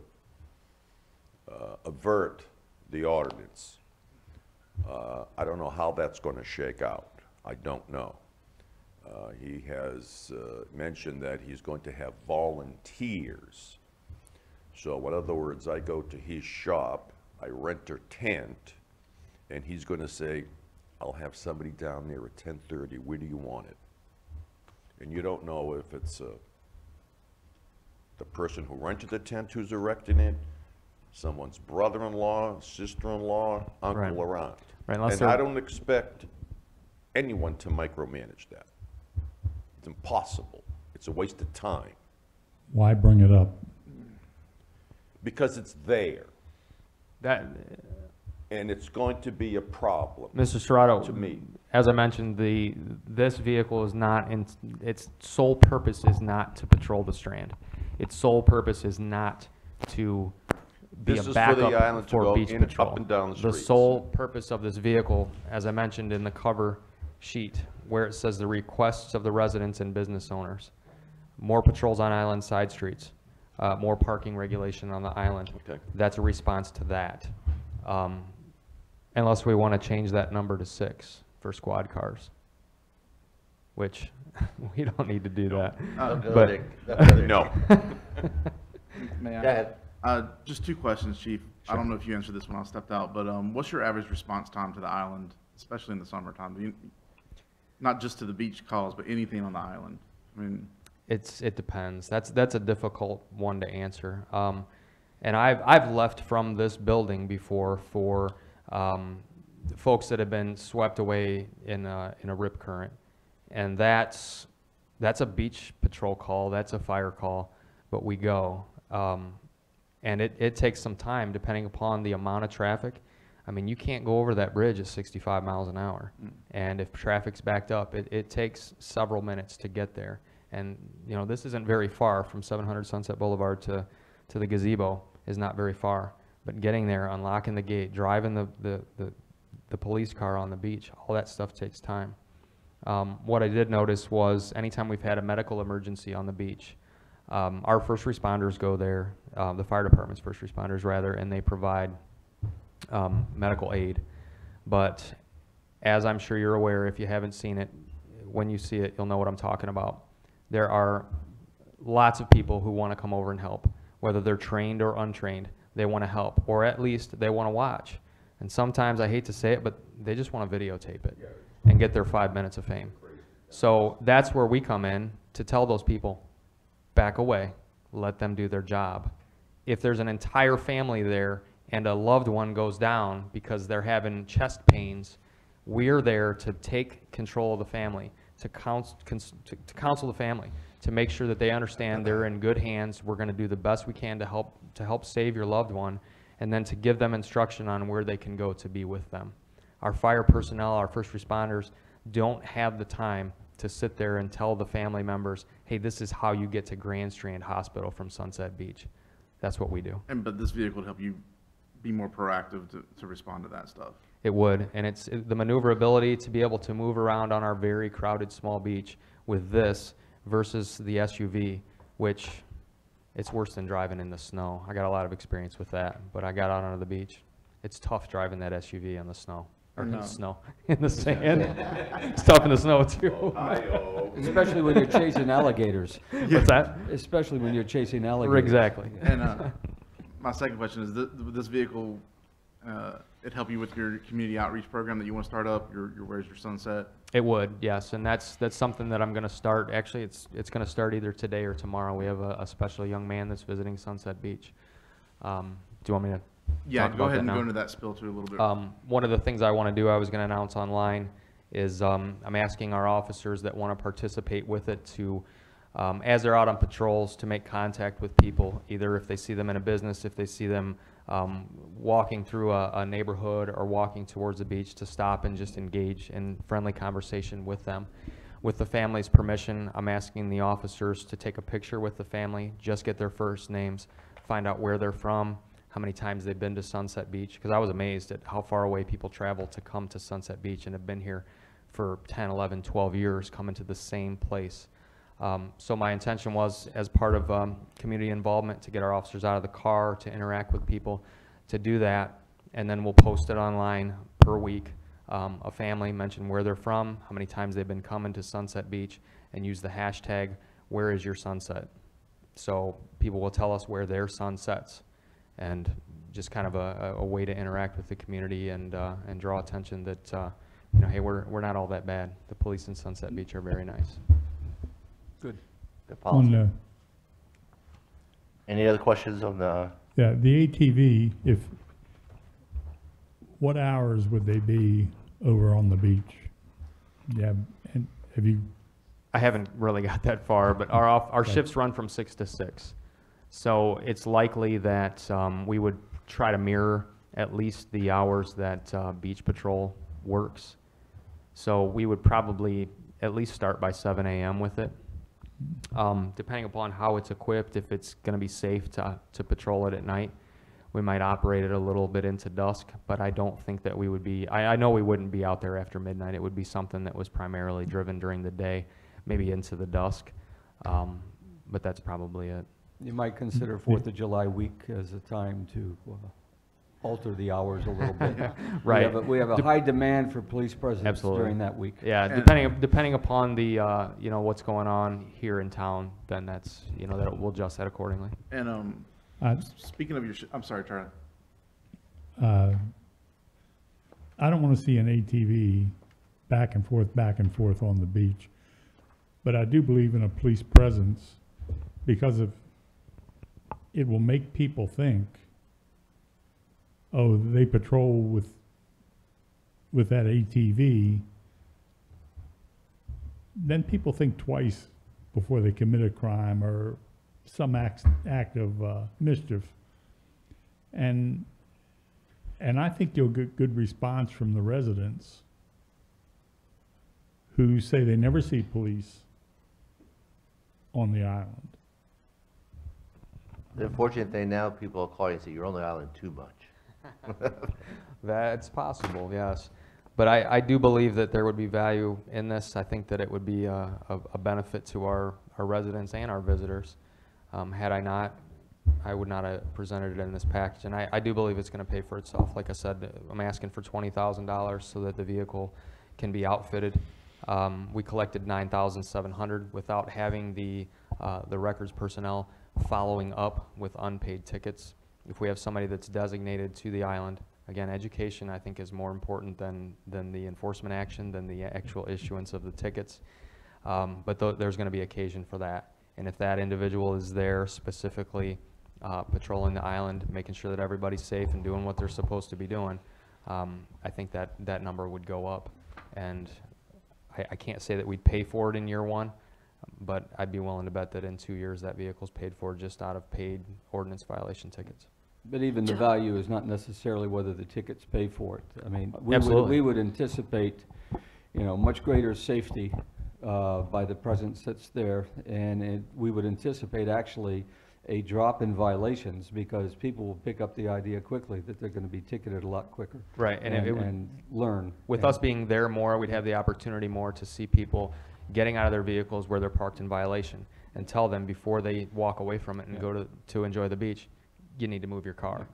avert the ordinance. I don't know how that's going to shake out. I don't know. He has mentioned that he's going to have volunteers. So in other words, I go to his shop, I rent a tent, and he's going to say, I'll have somebody down there at 10:30, where do you want it? And you don't know if it's the person who rented the tent who's erecting it, someone's brother-in-law, sister-in-law, uncle, Right. or aunt. Right, unless And they're- I don't expect anyone to micromanage that. It's impossible. It's a waste of time, Why bring it up? because it's there, That, and it's going to be a problem. Mr. Serrato, To me. as I mentioned, this vehicle is not in, its sole purpose is not to patrol the Strand. Its sole purpose is not to be This a is for the backup island to for go beach in, patrol. up and down the The streets. sole purpose of this vehicle, as I mentioned in the cover sheet, where it says the requests of the residents and business owners, more patrols on island side streets, more parking regulation on the island. Okay. That's a response to that. Unless we want to change that number to 6 for squad cars, which we don't need to do that. Don't go But- there. Don't go there. No. May Go I? ahead. Just two questions, Chief. I don't know if you answered this when I stepped out, but what's your average response time to the island, especially in the summertime? Not just to the beach calls, but anything on the island? I mean, It depends. That's a difficult one to answer. And I've left from this building before for folks that have been swept away in a rip current, and that's a beach patrol call. That's a fire call, but we go. And it takes some time depending upon the amount of traffic. I mean, you can't go over that bridge at 65 miles an hour. And if traffic's backed up, it takes several minutes to get there. And, you know, this isn't very far from 700 Sunset Boulevard to the gazebo is not very far. But getting there, unlocking the gate, driving the police car on the beach, all that stuff takes time. What I did notice was anytime we've had a medical emergency on the beach, our first responders go there, the fire department's first responders rather, and they provide medical aid. But as I'm sure you're aware, if you haven't seen it, when you see it, you'll know what I'm talking about. There are lots of people who want to come over and help, whether they're trained or untrained. They want to help, or at least they want to watch. And sometimes, I hate to say it, but they just want to videotape it and get their 5 minutes of fame. So that's where we come in to tell those people, back away, let them do their job. If there's an entire family there and a loved one goes down because they're having chest pains, we're there to take control of the family, to counsel the family, to make sure that they understand they're in good hands. We're going to do the best we can to help save your loved one, and then to give them instruction on where they can go to be with them. Our fire personnel, our first responders, don't have the time to sit there and tell the family members, hey, this is how you get to Grand Strand Hospital from Sunset Beach. That's what we do. but this vehicle would help you be more proactive to respond to that stuff. It would, and it's the maneuverability to be able to move around on our very crowded small beach with this versus the SUV, which it's worse than driving in the snow. I got a lot of experience with that, but I got out onto the beach. It's tough driving that SUV on the snow. or in No. the snow, in the sand. It's tough in the snow too. Especially when you're chasing alligators, What's that? especially when you're chasing alligators. Exactly. And my second question is, this vehicle, it help you with your community outreach program that you want to start up, your Where's Your Sunset? It would, yes, and that's something that I'm gonna start, actually, it's gonna start either today or tomorrow. We have a special young man that's visiting Sunset Beach. Do you want me to Yeah, talk go about ahead that and now? go into that spill too a little bit. One of the things I want to do, I was going to announce online, is I'm asking our officers that want to participate with it to, as they're out on patrols, to make contact with people, either if they see them in a business, if they see them walking through a neighborhood or walking towards the beach, to stop and just engage in friendly conversation with them. With the family's permission, I'm asking the officers to take a picture with the family, just get their first names, find out where they're from, how many times they've been to Sunset Beach, because I was amazed at how far away people travel to come to Sunset Beach and have been here for 10, 11, 12 years, coming to the same place. So my intention was, as part of community involvement, to get our officers out of the car, to interact with people, to do that, and then we'll post it online per week. A family, mention where they're from, how many times they've been coming to Sunset Beach, and use the hashtag, where is your sunset? So people will tell us where their sun sets, and just kind of a way to interact with the community and draw attention that, you know, hey, we're not all that bad. The police in Sunset Beach are very nice. Good. Good On policy. the, Any other questions on the, yeah, the ATV, what hours would they be over on the beach? Yeah, and have you, I haven't really got that far, but our shifts run from 6 to 6. So it's likely that we would try to mirror at least the hours that Beach Patrol works. So we would probably at least start by 7 a.m. with it. Depending upon how it's equipped, if it's going to be safe to patrol it at night, we might operate it a little bit into dusk, but I don't think that we would be, I know we wouldn't be out there after midnight. It would be something that was primarily driven during the day, maybe into the dusk, but that's probably it. You might consider 4th of July week as a time to alter the hours a little bit. Right. We have a high demand for police presence Absolutely. during that week. Yeah, And- depending upon the, you know, what's going on here in town, then that's, you know, that we'll adjust that accordingly. And I, speaking of your, I'm sorry, Charlie. I don't want to see an ATV back and forth on the beach. But I do believe in a police presence because of, it will make people think, oh, they patrol with that ATV. Then people think twice before they commit a crime or some act of mischief. And I think you'll get good response from the residents who say they never see police on the island. the unfortunate thing now, people will call you and say, you're on the island too much. That's possible, yes. But I do believe that there would be value in this. I think that it would be a benefit to our residents and our visitors. Had I not, I would not have presented it in this package. And I do believe it's going to pay for itself. Like I said, I'm asking for $20,000 so that the vehicle can be outfitted. We collected $9,700 without having the records personnel following up with unpaid tickets. If we have somebody that's designated to the island, again, education I think is more important than the enforcement action, than the actual issuance of the tickets. But there's going to be occasion for that. And if that individual is there specifically patrolling the island, making sure that everybody's safe and doing what they're supposed to be doing, I think that number would go up. And I can't say that we'd pay for it in year one, but I'd be willing to bet that in 2 years that vehicle's paid for just out of paid ordinance violation tickets. But even the value is not necessarily whether the tickets pay for it. I mean, Absolutely. we would anticipate, you know, much greater safety by the presence that's there, and we would anticipate actually a drop in violations because people will pick up the idea quickly that they're going to be ticketed a lot quicker. Right, and it would, and learn. with And- us being there more, we'd have the opportunity more to see people getting out of their vehicles where they're parked in violation and tell them before they walk away from it and Yeah. go to enjoy the beach, you need to move your car.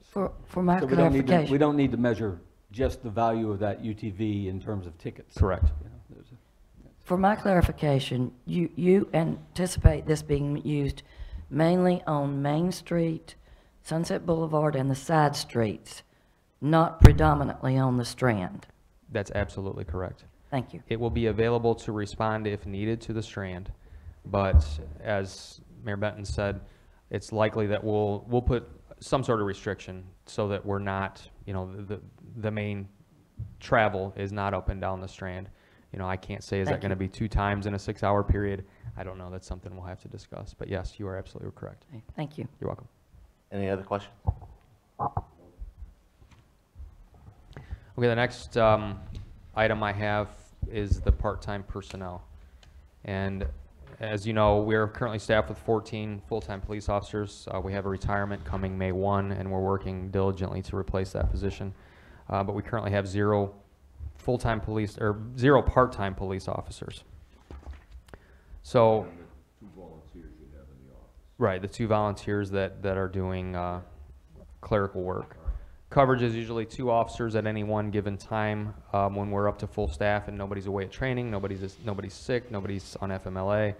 For my So we don't need to clarification, measure just the value of that UTV in terms of tickets. Correct. You know, there's a- For my clarification, you anticipate this being used mainly on Main Street, Sunset Boulevard, and the side streets, not predominantly on the Strand? That's absolutely correct. Thank you. It will be available to respond if needed to the Strand, but as Mayor Benton said, it's likely that we'll put some sort of restriction so that we're not, you know, the main travel is not up and down the Strand. You know, I can't say, is that Thank going to you. be 2 times in a 6-hour period? I don't know. That's something we'll have to discuss. But yes, you are absolutely correct. Okay, thank you. You're welcome. Any other questions? Okay, the next item I have is the part-time personnel. And as you know, we are currently staffed with 14 full-time police officers. We have a retirement coming May 1, and we're working diligently to replace that position. But we currently have 0 full-time police, or 0 part-time police officers. So. Right, the 2 volunteers that are doing clerical work. Coverage is usually 2 officers at any one given time when we're up to full staff and nobody's away at training, nobody's sick, nobody's on FMLA.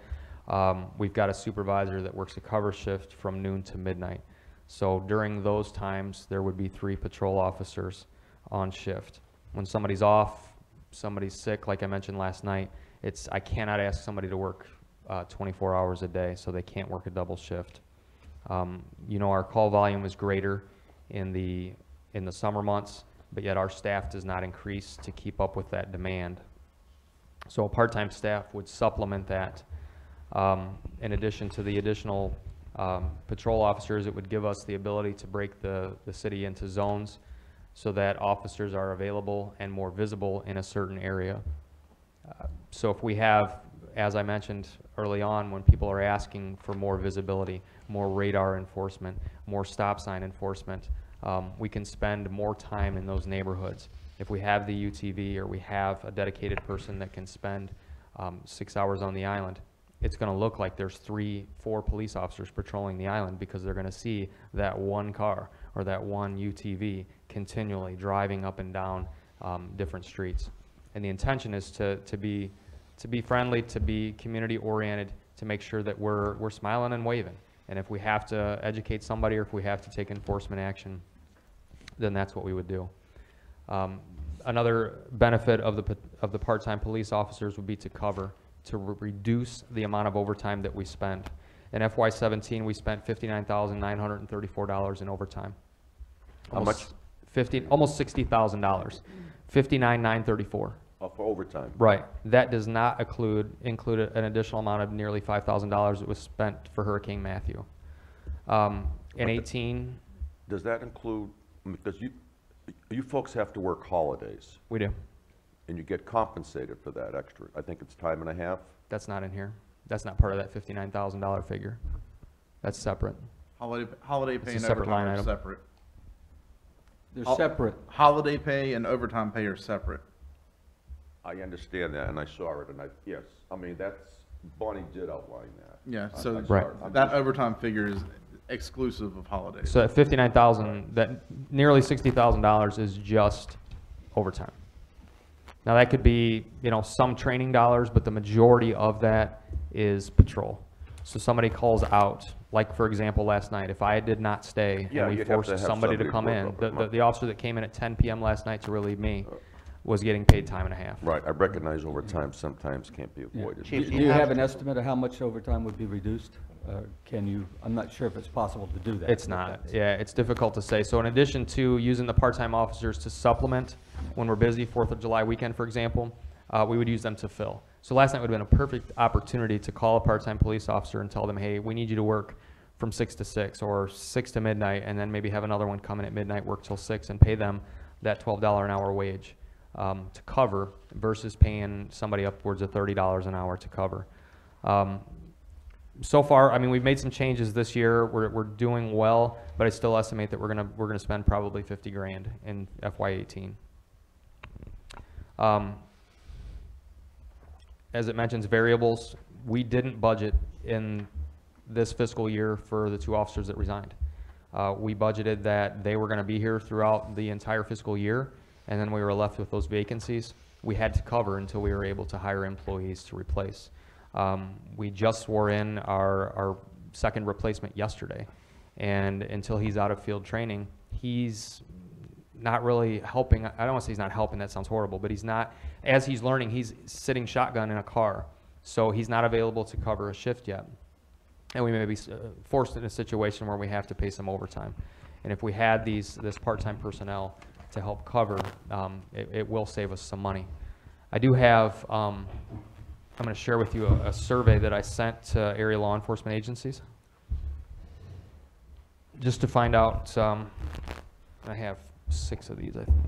We've got a supervisor that works a cover shift from noon to midnight. So during those times, there would be 3 patrol officers on shift. When somebody's off, somebody's sick, like I mentioned last night, I cannot ask somebody to work 24 hours a day, so they can't work a double shift. You know, our call volume is greater in the summer months, but yet our staff does not increase to keep up with that demand. So a part-time staff would supplement that. In addition to the additional patrol officers, it would give us the ability to break the city into zones so that officers are available and more visible in a certain area. So if we have, as I mentioned early on, when people are asking for more visibility, more radar enforcement, more stop sign enforcement, we can spend more time in those neighborhoods. If we have the UTV or we have a dedicated person that can spend 6 hours on the island, it's going to look like there's 3-4 police officers patrolling the island because they're going to see that one car or that one UTV continually driving up and down different streets. And the intention is to be friendly, to be community oriented, to make sure that we're smiling and waving. And if we have to educate somebody or if we have to take enforcement action, then that's what we would do. Another benefit of the part-time police officers would be to reduce the amount of overtime that we spend. In FY17, we spent $59,934 in overtime. How much? Almost $60,000. $59,934. For overtime? Right. That does not include an additional amount of nearly $5,000 that was spent for Hurricane Matthew. In 18, Does that include, because you folks have to work holidays, we do. and you get compensated for that extra, I think it's time and a half? That's not in here. That's not part of that $59,000 figure. That's separate. Holiday pay a and separate line overtime are item. separate. They're separate. Holiday pay and overtime pay are separate. I understand that, and I saw it, and yes, I mean, Bonnie did outline that. Yeah, so Right. that overtime figure is exclusive of holidays. So at $59,000, that nearly $60,000 is just overtime. Now that could be, you know, some training dollars, but the majority of that is patrol. So somebody calls out, like for example last night, if I did not stay Yeah, and we you'd have to forced have somebody to somebody come work in, up at month. the officer that came in at 10 p.m. last night to relieve me was getting paid time and a half. Right, I recognize overtime sometimes can't be Yeah. avoided. Chief, Do do you you have have- an estimate of how much overtime would be reduced? I'm not sure if it's possible to do that. It's but not. that's- Yeah, it's difficult to say. So in addition to using the part-time officers to supplement when we're busy, 4th of July weekend, for example, we would use them to fill. So last night would have been a perfect opportunity to call a part-time police officer and tell them, hey, we need you to work from 6 to 6 or 6 to midnight, and then maybe have another one come in at midnight, work till 6, and pay them that $12 an hour wage to cover versus paying somebody upwards of $30 an hour to cover. So far, I mean, we've made some changes this year. We're doing well, but I still estimate that we're gonna spend probably $50,000 in FY18. As it mentions variables, we didn't budget in this fiscal year for the 2 officers that resigned. We budgeted that they were going to be here throughout the entire fiscal year, and then we were left with those vacancies. We had to cover until we were able to hire employees to replace. We just swore in our second replacement yesterday, and until he's out of field training, he's not really helping. I don't want to say he's not helping, that sounds horrible, but he's not, as he's learning, he's sitting shotgun in a car, so he's not available to cover a shift yet. And we may be forced in a situation where we have to pay some overtime. And if we had this part-time personnel to help cover, it will save us some money. I do have, I'm going to share with you a survey that I sent to area law enforcement agencies, just to find out. I have 6 of these, I think.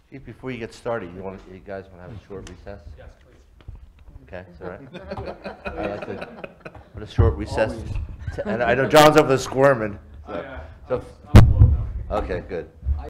Chief, before you get started, you guys want to have a short recess? Yes, please. Okay, is that right? I'd like to put a short recess. And I know John's over there squirming. So, okay, good.